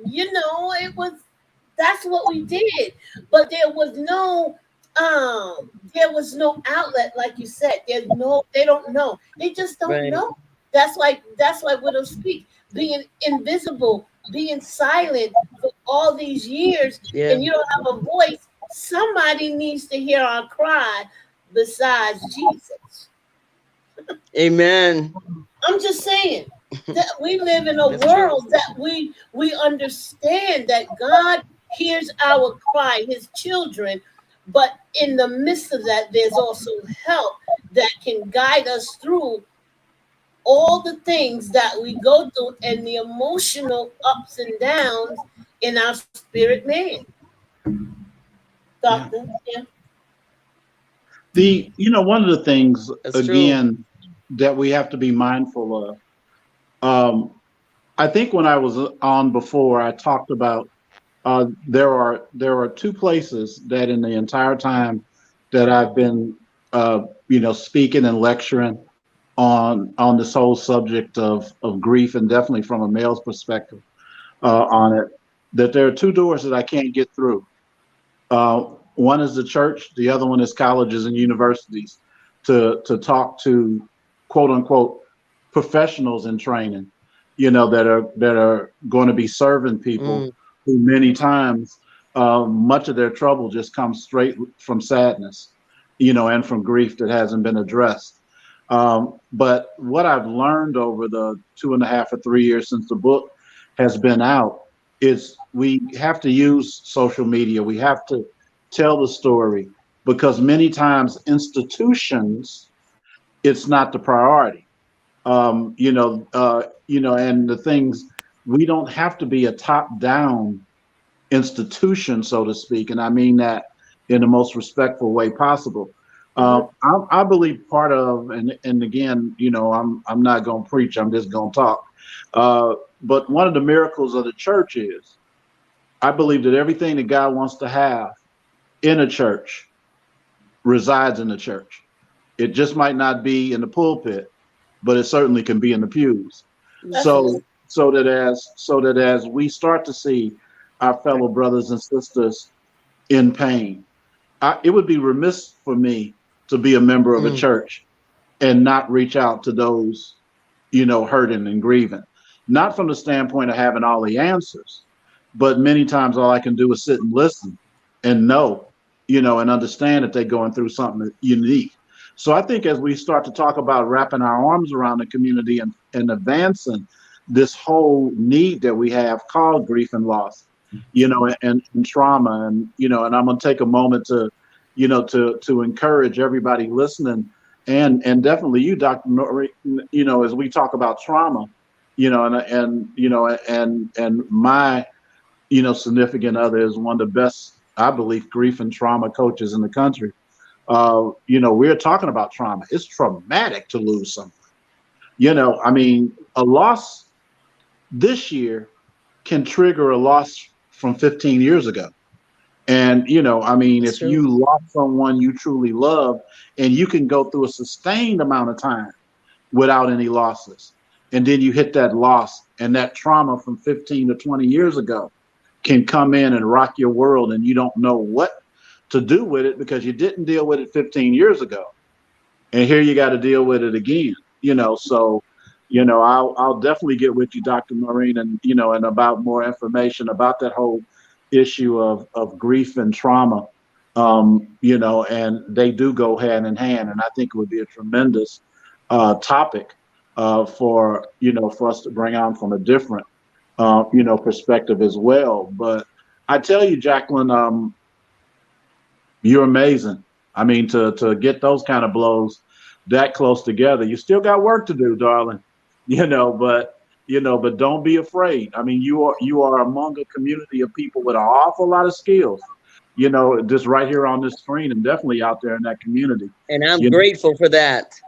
That's what we did. But there was no outlet, like you said. They don't know. They just don't Right. know. That's why widows speak, being invisible, being silent for all these years, Yeah. and you don't have a voice. Somebody needs to hear our cry besides Jesus. Amen. I'm just saying that we live in a That's true. world that we understand that God hears our cry, his children, but in the midst of that, there's also help that can guide us through all the things that we go through and the emotional ups and downs in our spirit man. Yeah. Doctor, yeah. One of the things That's true. again that we have to be mindful of. I think when I was on before, I talked about there are two places that in the entire time that I've been speaking and lecturing on this whole subject of grief, and definitely from a male's perspective on it, that there are two doors that I can't get through. One is the church, the other one is colleges and universities to talk to quote unquote professionals in training, that are going to be serving people who many times much of their trouble just comes straight from sadness, and from grief that hasn't been addressed. But what I've learned over the 2.5 or 3 years since the book has been out is we have to use social media. We have to tell the story because many times institutions, it's not the priority. And the things, we don't have to be a top-down institution, so to speak, and I mean that in the most respectful way possible. I believe part of, and again, I'm not going to preach. I'm just going to talk. But one of the miracles of the church is, I believe that everything that God wants to have in a church resides in the church. It just might not be in the pulpit, but it certainly can be in the pews. Absolutely. So that as we start to see our fellow brothers and sisters in pain, it would be remiss for me to be a member of a church and not reach out to those, hurting and grieving. Not from the standpoint of having all the answers, but many times all I can do is sit and listen and know, and understand that they're going through something unique. So I think as we start to talk about wrapping our arms around the community and advancing this whole need that we have called grief and loss, and trauma, and I'm going to take a moment to encourage everybody listening, and definitely you, Dr. Noreen, as we talk about trauma, and my significant other is one of the best I believe, grief and trauma coaches in the country. We're talking about trauma. It's traumatic to lose someone. I mean, a loss this year can trigger a loss from 15 years ago. And, I mean, That's if true. you lost someone you truly love and you can go through a sustained amount of time without any losses, and then you hit that loss and that trauma from 15 to 20 years ago can come in and rock your world and you don't know what to do with it because you didn't deal with it 15 years ago. And here you got to deal with it again, so I'll definitely get with you, Dr. Noreen, and and about more information about that whole issue of grief and trauma. And they do go hand in hand, and I think it would be a tremendous topic for us to bring on from a different perspective as well. But I tell you, Jacqueline, you're amazing. I mean, to get those kind of blows that close together, you still got work to do, darling. But don't be afraid. I mean, you are among a community of people with an awful lot of skills. Just right here on this screen, and definitely out there in that community. And I'm You grateful for that.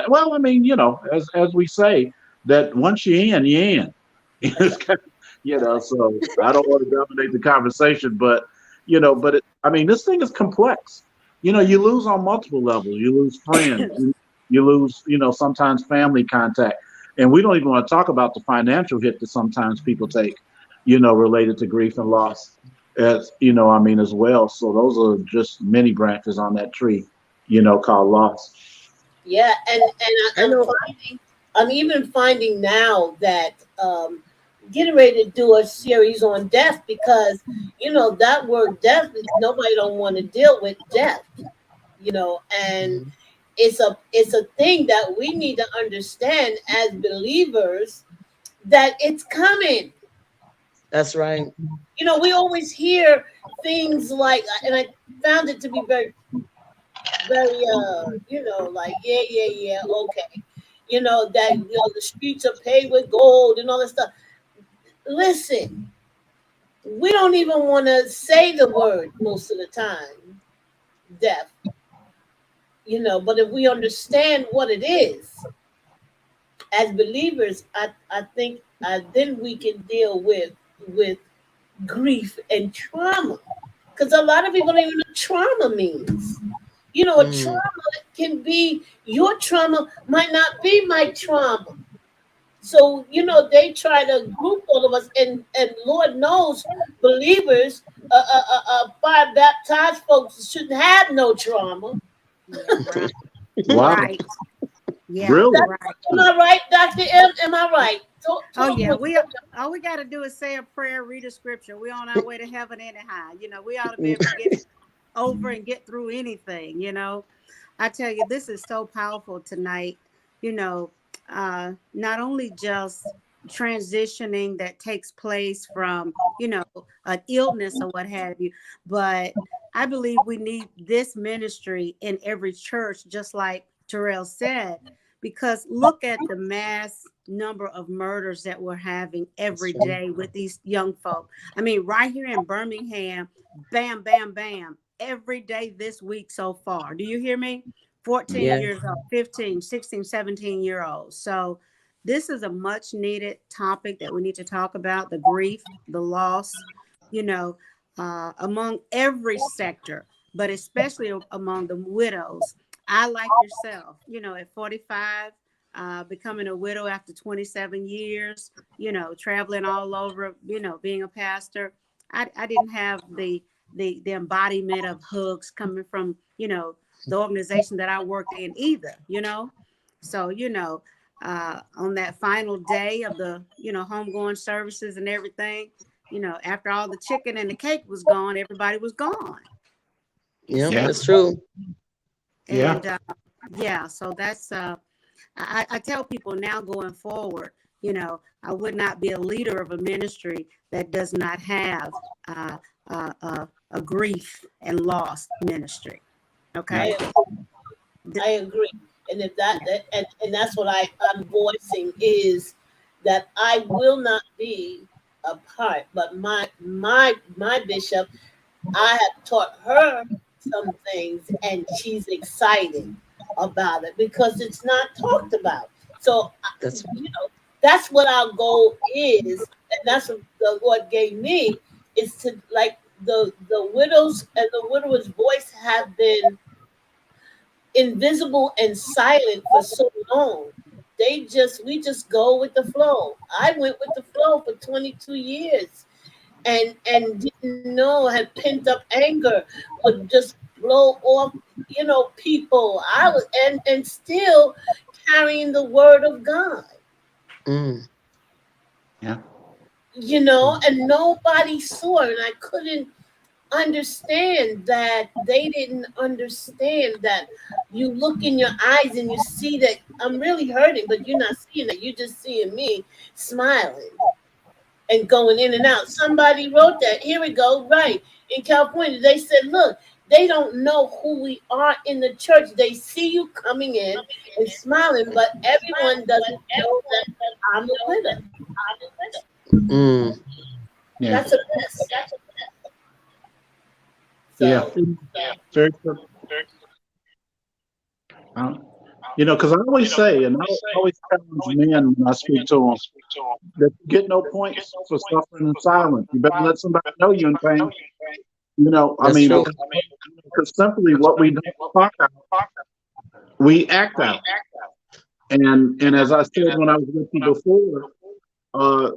well, I mean, as we say, that once you're in, you're in. It's kind of, so I don't want to dominate the conversation, but I mean, this thing is complex. You lose on multiple levels. You lose friends. You lose, sometimes family contact, and we don't even want to talk about the financial hit that sometimes people take, related to grief and loss, as I mean, as well. So those are just many branches on that tree, called loss. Yeah, and I know. I'm even finding now that getting ready to do a series on death, because that word death, nobody don't want to deal with death, and it's a thing that we need to understand as believers, that it's coming. That's right. We always hear things like, and I found it to be very, very, like, yeah, yeah, yeah, okay. That, the streets are paved with gold and all that stuff. Listen, we don't even want to say the word most of the time, death, but if we understand what it is as believers, I think then we can deal with grief and trauma, because a lot of people don't even know what trauma means. A Mm. trauma can be, your trauma might not be my trauma. So, they try to group all of us, and Lord knows, believers, fire baptized folks shouldn't have no trauma. Yeah, right. Wow, Right. Yeah, really? right. Am I right, Dr. M? Am I right? Oh Talk yeah, with we all we got to do is say a prayer, read a scripture. We on our way to heaven anyhow. We ought to be able to get over and get through anything. I tell you, this is so powerful tonight. Not only just transitioning that takes place from an illness or what have you, but I believe we need this ministry in every church, just like Terrell said, because look at the mass number of murders that we're having every day with these young folk. I mean, right here in Birmingham, bam, bam, bam, every day this week so far. Do you hear me? 14 Yeah. years old, 15, 16, 17-year-olds. So this is a much needed topic that we need to talk about, the grief, the loss, among every sector, but especially among the widows. I, like yourself, at 45, becoming a widow after 27 years, traveling all over, being a pastor. I didn't have the embodiment of hugs coming from, the organization that I worked in either. So, on that final day of the, homegoing services and everything, after all the chicken and the cake was gone, everybody was gone. Yeah, Yeah, that's true. yeah. And yeah, so that's I tell people now going forward, I would not be a leader of a ministry that does not have a grief and loss ministry. Okay. I agree. And if and that's what I'm voicing, is that I will not be a part, but my bishop, I have taught her some things, and she's excited about it because it's not talked about. So, That's that's what our goal is, and that's what the Lord gave me, is to, like, the widows and the widow's voice have been invisible and silent for so long. We just go with the flow. I went with the flow for 22 years, and didn't know, had pent up anger would just blow off, people. I was, and still carrying the word of God, mm, Yeah. and nobody saw it, and I couldn't understand that. They didn't understand that. You look in your eyes and you see that I'm really hurting, but you're not seeing that. You're just seeing me smiling and going in and out. Somebody wrote that. Here we go. Right. In California, they said, look, they don't know who we are in the church. They see you coming in and smiling, but everyone doesn't know that I'm a widow. mm. Yeah. That's a mess. Yeah. So, Very true. Um, because I always say, and I always challenge men when I speak to them, that you get no points for suffering in silence. You better let somebody know you're in pain. I That's mean, true. because simply what we don't talk out, we act out. And as I said when I was with you before, uh,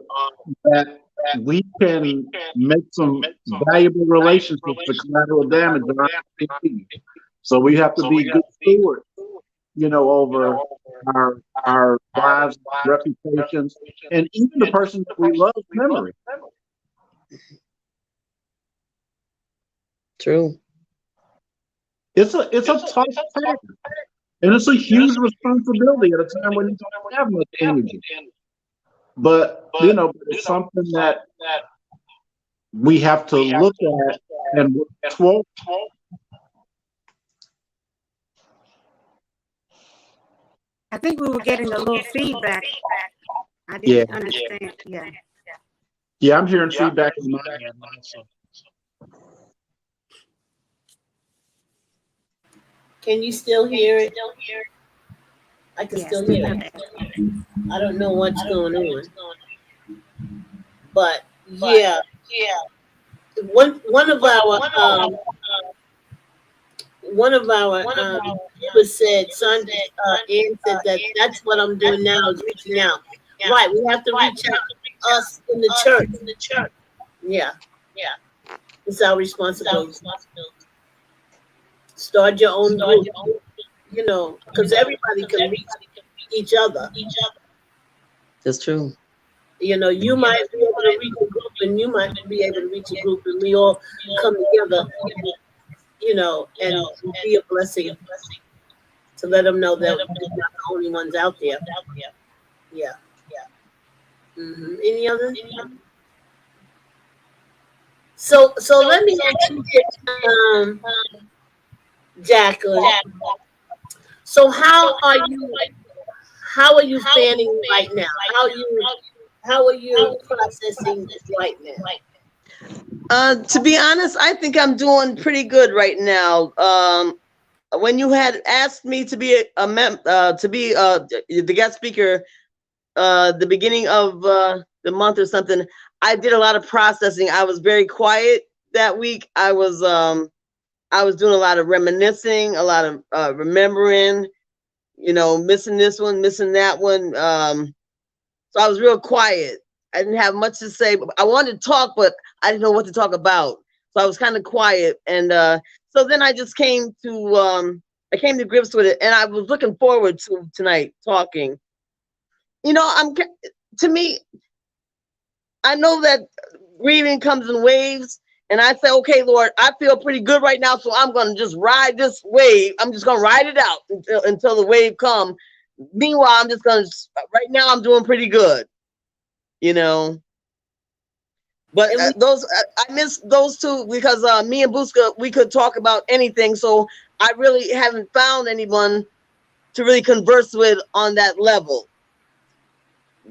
that we can make some valuable relationships to collateral damage around the. So we have to be good stewards, over our lives, reputations, and even the person that we love's memory. True. It's a tough task, and it's a huge responsibility at a time when you don't have much energy. But it's something that we have to look at and work toward. I think we were getting a little feedback. I Yeah, didn't understand. Yeah. yeah, I'm hearing feedback in my end also. can you still hear it? I can Yes. still hear it. I don't know what's going on, but yeah, one of our viewers said, son, Ann said that that's what I'm doing now, is reaching out. Right, we have to reach out to us in the church. Yeah, it's our responsibility. Start your own group, because everybody can reach each other. That's true. You might be able to reach a group, and you might be able to reach a group, and we all come together, and be a blessing to let them know that we're not the only ones out there. Yeah. Any other? So let me ask you this, Jacqueline. So how are you feeling right now? How are you processing right now? To be honest, I think I'm doing pretty good right now. When you had asked me to be the guest speaker, the beginning of the month or something, I did a lot of processing. I was very quiet that week. I was doing a lot of reminiscing, a lot of remembering, missing this one, missing that one. So I was real quiet. I didn't have much to say. I wanted to talk, but I didn't know what to talk about. So I was kind of quiet. And so then I just came to grips with it. And I was looking forward to tonight talking. To me, I know that grieving comes in waves. And I say, okay, Lord, I feel pretty good right now. So I'm going to just ride this wave. I'm just going to ride it out until the wave comes. Meanwhile, I'm just right now I'm doing pretty good, but I miss those two because me and Buska, we could talk about anything. So I really haven't found anyone to really converse with on that level.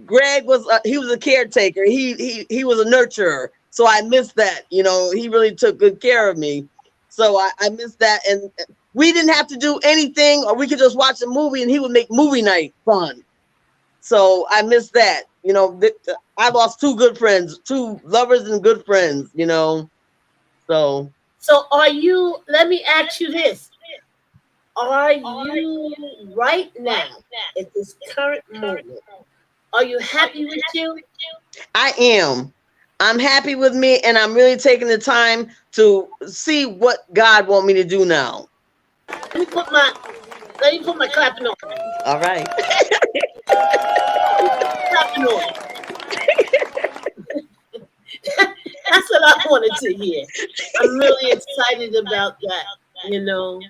Greg he was a caretaker. He was a nurturer. So I missed that. You know, he really took good care of me. So I missed that. And we didn't have to do anything, or we could just watch a movie and he would make movie night fun. So I missed that. You know, I lost two good friends, two lovers and good friends, you know. So are you, let me ask you this. Are you right now, at this current moment, are you happy with you? I am. I'm happy with me, and I'm really taking the time to see what God want me to do now. Let me put my clapping on. All right. Clapping on. That's what I wanted to hear. I'm really excited about that. You know,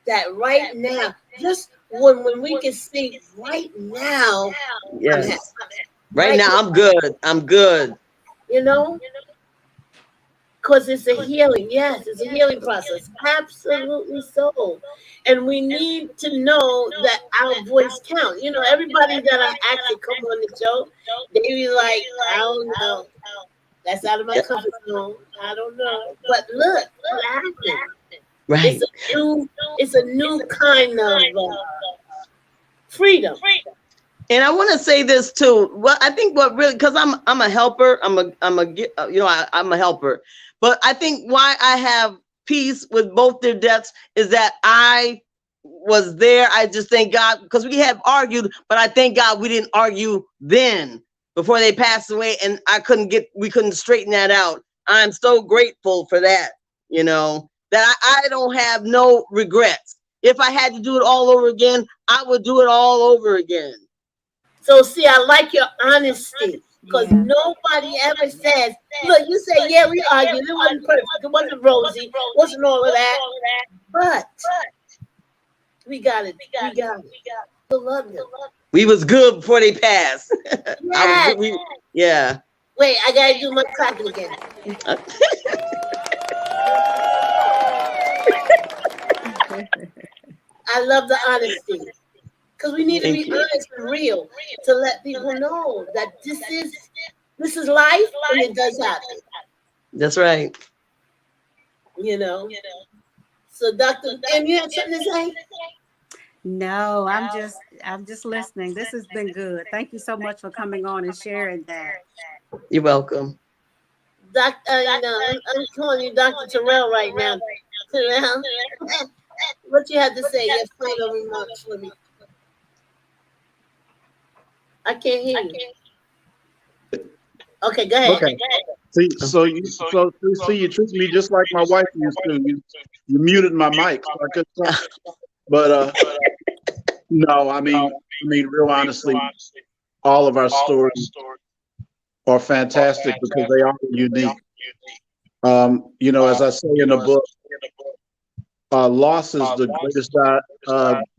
that right now, just when we can see right now, Yes. Right now, I'm good. I'm good. You know, because it's a healing. Yes, it's a healing process. Absolutely so. And we need to know that our voice counts. You know, everybody that I actually come on the show, they be like, I don't know. That's out of my comfort zone. I don't know. But look what happened. Right. It's a new kind of freedom. And I want to say this too. Well, I think what really, because I'm a helper. I'm a helper. But I think why I have peace with both their deaths is that I was there. I just thank God, because we have argued, but I thank God we didn't argue then before they passed away, and we couldn't straighten that out. I'm so grateful for that. You know, that I don't have no regrets. If I had to do it all over again, I would do it all over again. So see, I like your honesty, because nobody ever says, look, you say, yeah, we argued. It wasn't perfect. It wasn't rosy. It wasn't all of that. But we got it. We got it. We love you. We was good before they passed. Yeah. Wait, I got to do my clapping again. I love the honesty. Because we need to be honest and real to let people know that this is life, and it does happen. That's right. You know. So, Dr. M, you have something to say? No, I'm just listening. This has been good. Thank you so much for coming on and sharing that. You're welcome. I'm calling you Dr. Terrell right now. Terrell, what you have to say? Your final remarks for me. I can't hear you. Okay, go ahead. Okay. See, you treat me just like my wife used to. You muted my mic, so I couldn't talk. But no, I mean, real honestly, all of our stories are fantastic because they are unique. You know, as I say in the book, loss is the greatest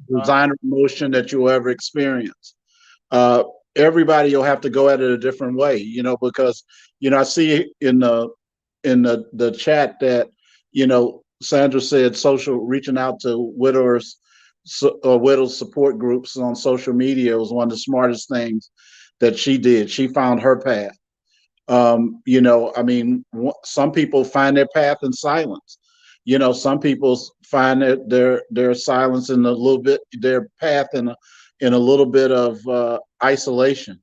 designer emotion that you'll ever experience. Everybody will have to go at it a different way, you know, because, you know, I see in the chat that, you know, Sandra said reaching out to widows support groups on social media was one of the smartest things that she did. She found her path. You know, I mean, some people find their path in silence. You know, some people find their silence in a little bit, their path in a little bit of isolation.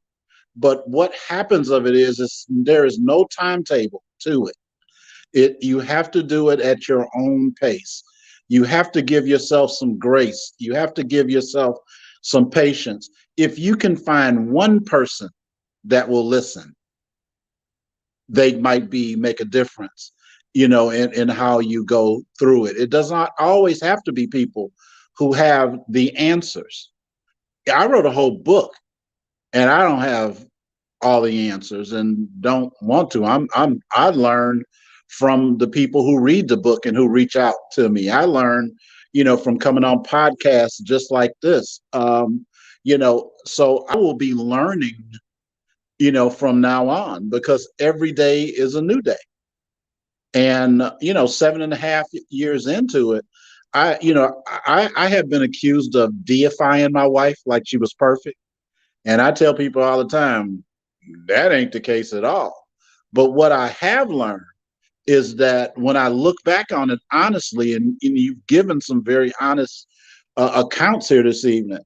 But what happens of it is there is no timetable to it. You have to do it at your own pace. You have to give yourself some grace. You have to give yourself some patience. If you can find one person that will listen, they might make a difference, you know, in how you go through it. It does not always have to be people who have the answers. I wrote a whole book and I don't have all the answers and don't want to. I learn from the people who read the book and who reach out to me. I learn, you know, from coming on podcasts just like this. You know, so I will be learning, you know, from now on, because every day is a new day. And, you know, 7.5 years into it, I have been accused of deifying my wife like she was perfect. And I tell people all the time, that ain't the case at all. But what I have learned is that when I look back on it honestly, and you've given some very honest accounts here this evening,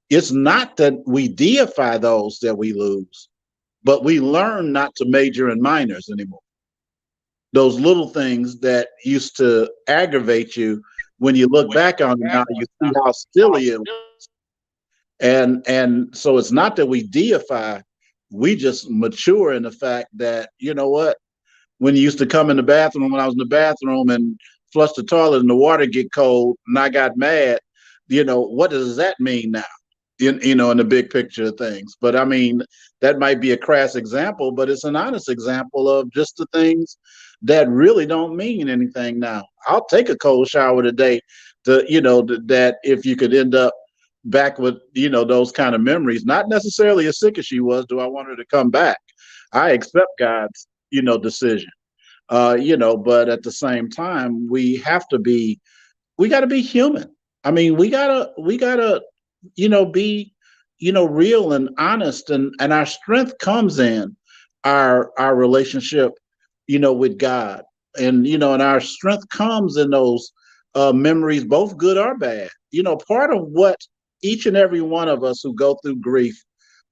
it's not that we deify those that we lose, but we learn not to major in minors anymore. Those little things that used to aggravate you, when you look back on it now, you see how silly it was. And so it's not that we deify, we just mature in the fact that, you know what, when you used to come in the bathroom, when I was in the bathroom and flush the toilet and the water get cold and I got mad, what does that mean now? In the big picture of things. But I mean, that might be a crass example, but it's an honest example of just the things that really don't mean anything now. I'll take a cold shower today that if you could end up back with, those kind of memories, not necessarily as sick as she was, do I want her to come back? I accept God's, decision. But at the same time, we got to be human. I mean, we gotta, be, real and honest, and our strength comes in our relationship, with God, and our strength comes in those memories, both good or bad. Part of what each and every one of us who go through grief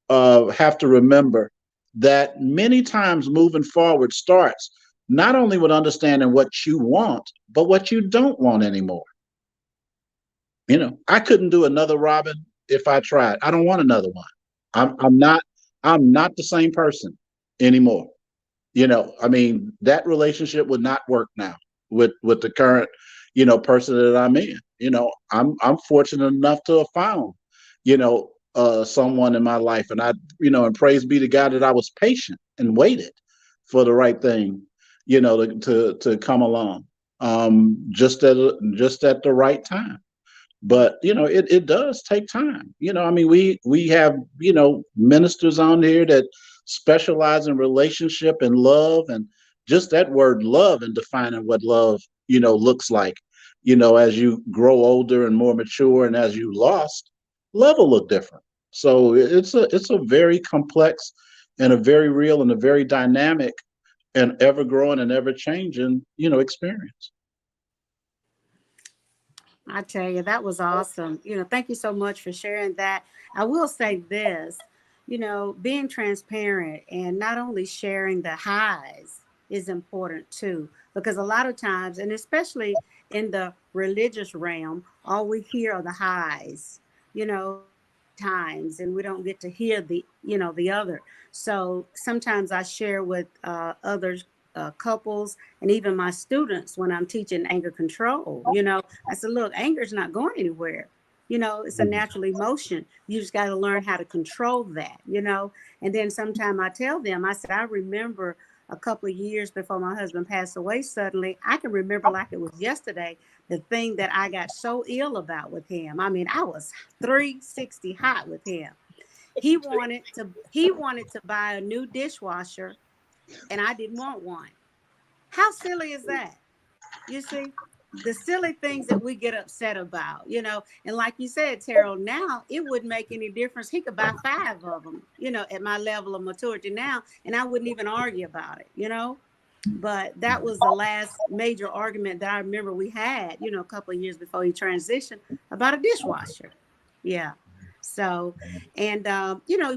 have to remember that many times moving forward starts not only with understanding what you want, but what you don't want anymore. I couldn't do another Robin if I tried. I don't want another one. I'm not the same person anymore. I mean, that relationship would not work now with the current, person that I'm in. I'm fortunate enough to have found, someone in my life, and and praise be to God that I was patient and waited for the right thing, to come along, just at the right time. But it does take time. I mean, we have ministers on here that specialize in relationship and love, and just that word love and defining what love looks like. As you grow older and more mature, and as you lost, love will look different. So it's a very complex and a very real and a very dynamic and ever growing and ever changing experience. I tell you, that was awesome. Thank you so much for sharing that. I will say this, being transparent and not only sharing the highs is important too, because a lot of times, and especially in the religious realm, all we hear are the highs, times, and we don't get to hear the other. So sometimes I share with others, couples, and even my students when I'm teaching anger control. I said, look, anger is not going anywhere. It's a natural emotion. You just got to learn how to control that. And then sometime I tell them, I said, I remember a couple of years before my husband passed away suddenly, I can remember like it was yesterday, the thing that I got so ill about with him. I mean, I was 360 hot with him. He wanted to buy a new dishwasher, and I didn't want one. How silly is that? You see, the silly things that we get upset about, and like you said, Terrell, now it wouldn't make any difference. He could buy 5 of them, at my level of maturity now, and I wouldn't even argue about it, but that was the last major argument that I remember we had, a couple of years before he transitioned, about a dishwasher. Yeah. So, and,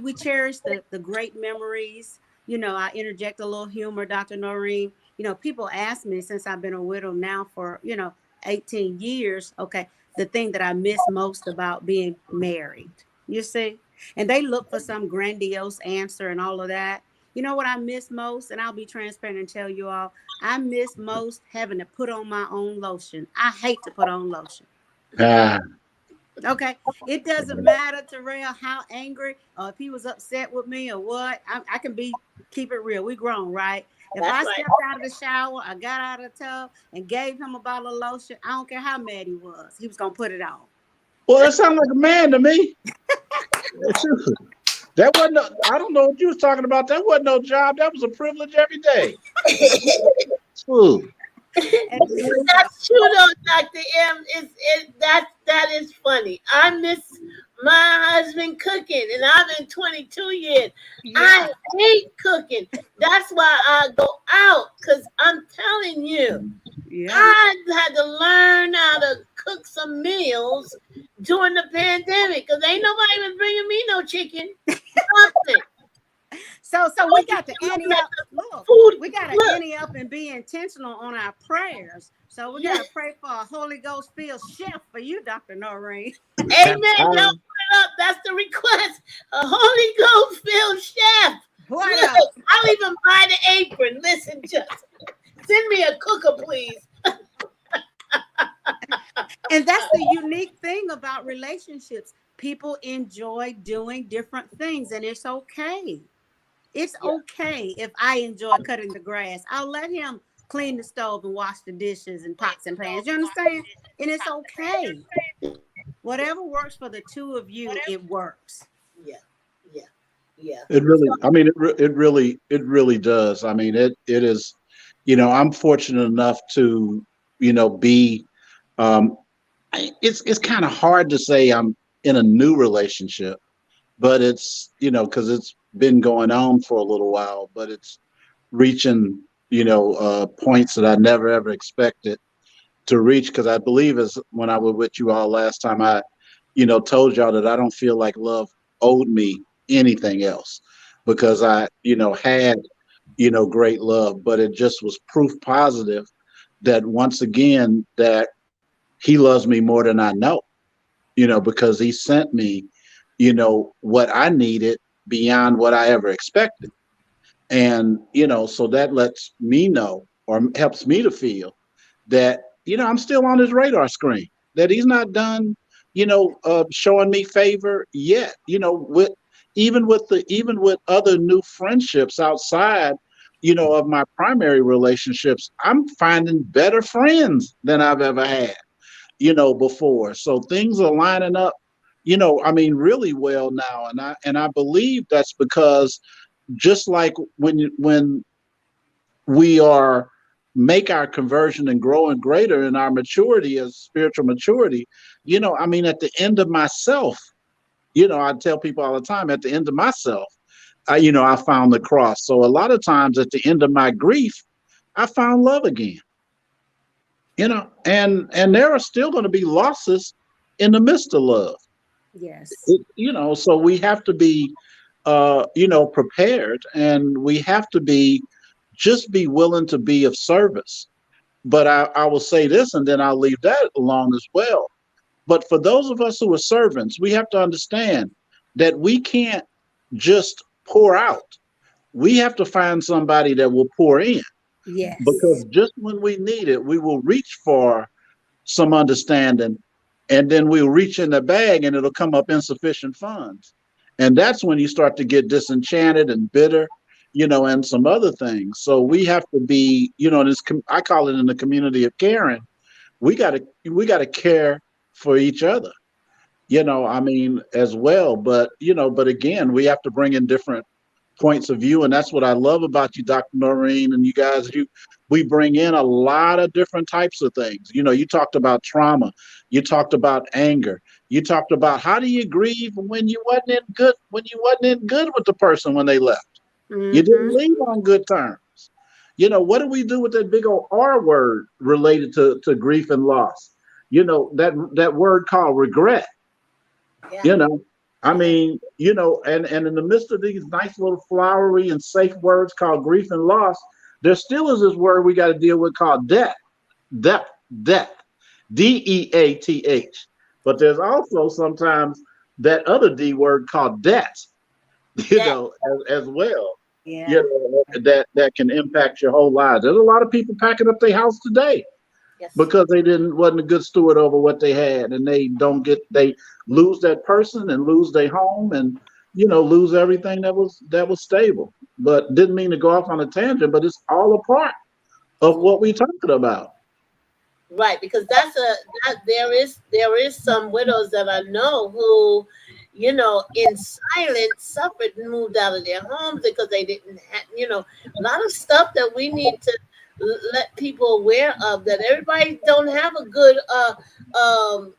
we cherish the great memories. I interject a little humor, Dr. Noreen. People ask me, since I've been a widow now for, 18 years, okay, the thing that I miss most about being married, you see, and they look for some grandiose answer and all of that. You know what I miss most? And I'll be transparent and tell you all, I miss most having to put on my own lotion. I hate to put on lotion. Okay. It doesn't matter, Terrell, how angry or if he was upset with me or what. I can keep it real. We grown, right? If I stepped out of the shower, I got out of the tub and gave him a bottle of lotion, I don't care how mad he was going to put it on. Well, that sounds like a man to me. That wasn't, I don't know what you was talking about. That wasn't no job. That was a privilege every day. Ooh. That's true though, Dr. M. That is funny. I miss my husband cooking, and I've been 22 years. Yeah. I hate cooking. That's why I go out, because I'm telling you, Yeah. I had to learn how to cook some meals during the pandemic, because ain't nobody was bringing me no chicken. Nothing. So we got to ante up. Look, Food. we got to Look. ante up and be intentional on our prayers. So we got to pray for a Holy Ghost filled chef for you, Dr. Noreen. Amen. Y'all put it up. That's the request. A Holy Ghost filled chef. What Look, up? I'll even buy the apron. Listen, just send me a cooker, please. And that's the unique thing about relationships. People enjoy doing different things, and it's okay. It's okay if I enjoy cutting the grass. I'll let him clean the stove and wash the dishes and pots and pans. You understand? And it's okay. Whatever works for the two of you, it works. Yeah, yeah, yeah. It really, I mean, it really does. I mean, it is, I'm fortunate enough to, be, it's kind of hard to say I'm in a new relationship, but it's, because it's been going on for a little while, but it's reaching, points that I never ever expected to reach. Because I believe, as when I was with you all last time, I, told y'all that I don't feel like love owed me anything else, because I, had, great love, but it just was proof positive that once again that he loves me more than I know, because he sent me, what I needed beyond what I ever expected. And, so that lets me know, or helps me to feel that, I'm still on his radar screen, that he's not done, showing me favor yet, with even with other new friendships outside, of my primary relationships. I'm finding better friends than I've ever had, before. So things are lining up, I mean, really well now. And I believe that's because, just like when we are make our conversion and growing greater in our maturity, as spiritual maturity, I mean, at the end of myself, I tell people all the time, at the end of myself, I found the cross. So a lot of times at the end of my grief, I found love again, and there are still going to be losses in the midst of love. Yes. So we have to be, prepared, and we have to be willing to be of service. But I will say this, and then I'll leave that alone as well. But for those of us who are servants, we have to understand that we can't just pour out. We have to find somebody that will pour in, Yes. because just when we need it, we will reach for some understanding, and then we'll reach in the bag and it'll come up insufficient funds. And that's when you start to get disenchanted and bitter, and some other things. So we have to be, I call it, in the community of caring, we gotta care for each other, I mean, as well. But again, we have to bring in different points of view. And that's what I love about you, Dr. Noreen, and you guys. We bring in a lot of different types of things. You talked about trauma, you talked about anger, you talked about how do you grieve when you wasn't in good with the person when they left. You didn't leave on good terms. What do we do with that big old R word related to grief and loss? That word called regret. Yeah. I mean, and in the midst of these nice little flowery and safe words called grief and loss, there still is this word we got to deal with called death. Death, death, DEATH. But there's also sometimes that other D word called debt, as well. Yeah. That can impact your whole life. There's a lot of people packing up their house today because they wasn't a good steward over what they had, and they lose that person and lose their home, and lose everything that was stable. But didn't mean to go off on a tangent, but it's all a part of what we're talking about. Right, because there is some widows that I know who, in silence suffered and moved out of their homes because they didn't have, a lot of stuff that we need to let people aware of, that everybody don't have a good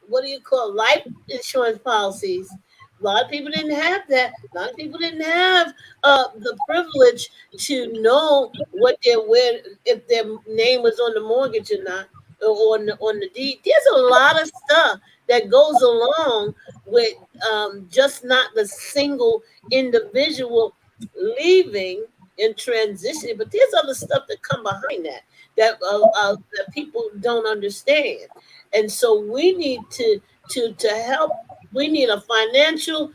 what do you call life insurance policies. lot of people didn't have that. A lot of people didn't have the privilege to know what where if their name was on the mortgage or not, or on the deed. There's a lot of stuff that goes along with just not the single individual leaving and transitioning, but there's other stuff that come behind that people don't understand, and so we need to help. We need a financial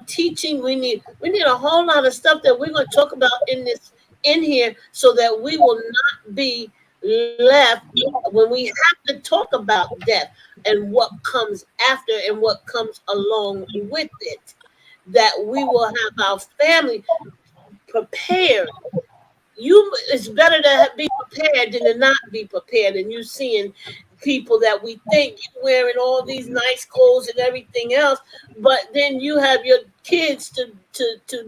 teaching. We need a whole lot of stuff that we're going to talk about in here, so that we will not be left when we have to talk about death and what comes after and what comes along with it. That we will have our family prepared. It's better to be prepared than to not be prepared. And you seeing people that we think wearing all these nice clothes and everything else, but then you have your kids to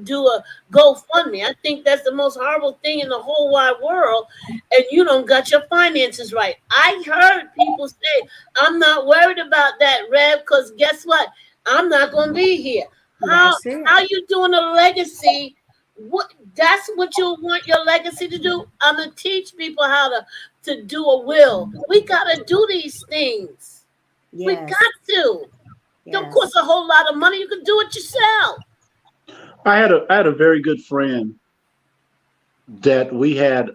do a GoFundMe. I think that's the most horrible thing in the whole wide world, and you don't got your finances right. I heard people say, I'm not worried about that, Rev, because guess what? I'm not going to be here. That's it. How you doing a legacy? What that's what you want your legacy to do? I'm gonna teach people how to do a will. We gotta do these things. We Yes. got to. Don't cost a whole lot of money. You can do it yourself. I had a very good friend that we had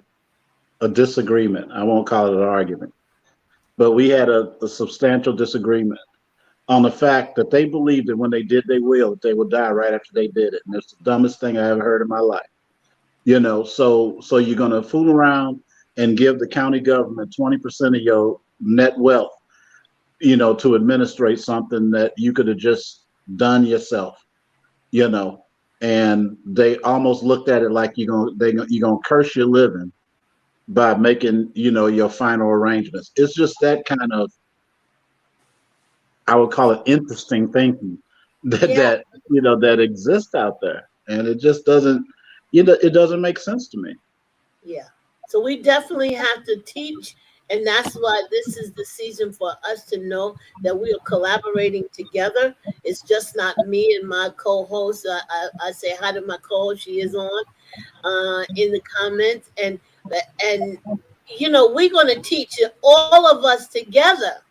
a disagreement. I won't call it an argument, but we had a substantial disagreement on the fact that they believed that when they did their will, that they would die right after they did it. And it's the dumbest thing I ever heard in my life. So you're gonna fool around and give the county government 20% of your net wealth, to administrate something that you could have just done yourself, and they almost looked at it like you're gonna curse your living by making, your final arrangements. It's just that kind of, I would call it interesting thinking that exists out there, and it just doesn't, it doesn't make sense to me. Yeah. So we definitely have to teach, and that's why this is the season for us to know that we are collaborating together. It's just not me and my co-host. I say hi to my co-host. She is on in the comments, and we're going to teach it, all of us together.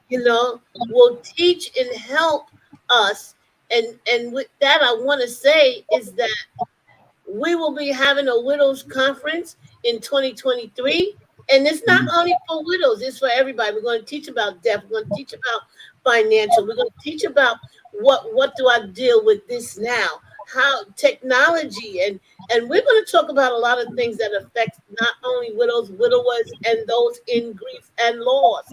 Will teach and help us. And with that, I want to say is that we will be having a widows conference in 2023. And it's not only for widows, it's for everybody. We're going to teach about death. We're going to teach about financial. We're going to teach about what do I deal with this now? How technology, and we're going to talk about a lot of things that affect not only widows, widowers, and those in grief and loss.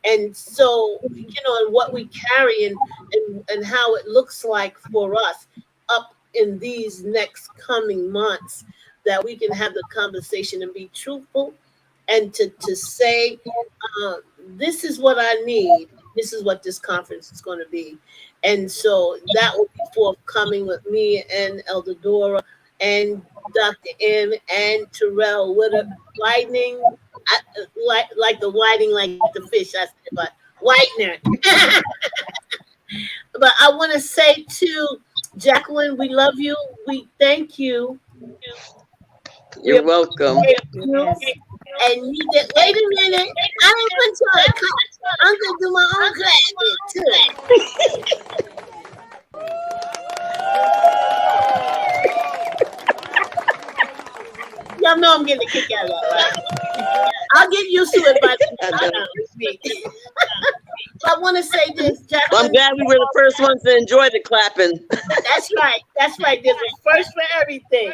And so, and what we carry and how it looks like for us up in these next coming months, that we can have the conversation and be truthful, and to say, this is what I need. This is what this conference is going to be. And so that will be forthcoming with me and Elder Dora and Dr. M and Terrell with a whitening, like the whiting, like the fish. I said, but whitener. But I want to say to Jacqueline, we love you. We thank you. You're welcome. Yes. And you did. Wait a minute. I ain't put you on a clap. I'm gonna do my own clap too. Y'all know I'm getting a kick out of that, right? I'll get used to it by the time we speak. So I want to say this, Jacqueline. Well, I'm glad we were the first ones to enjoy the clapping. That's right. That's right. There's a first for everything.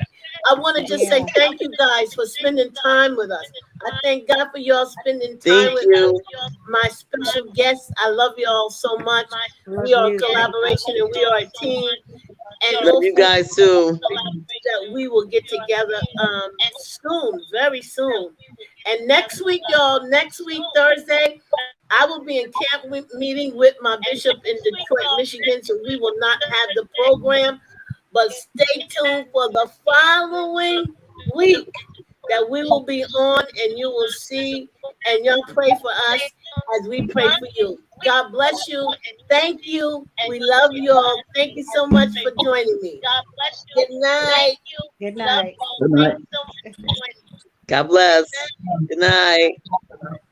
I want to just say thank you guys for spending time with us. I thank God for y'all spending time with us. My special guests, I love y'all so much. We are a collaboration and we are a team. And love you guys too. That we will get together soon, very soon. And next week, y'all, Thursday, I will be in camp meeting with my bishop in Detroit, Michigan. So we will not have the program, but stay tuned for the following week that we will be on, and you will see, and y'all pray for us as we pray for you. God bless you. Thank you. We love you all. Thank you so much for joining me. Good night. Good night. Good night. God bless. Good night.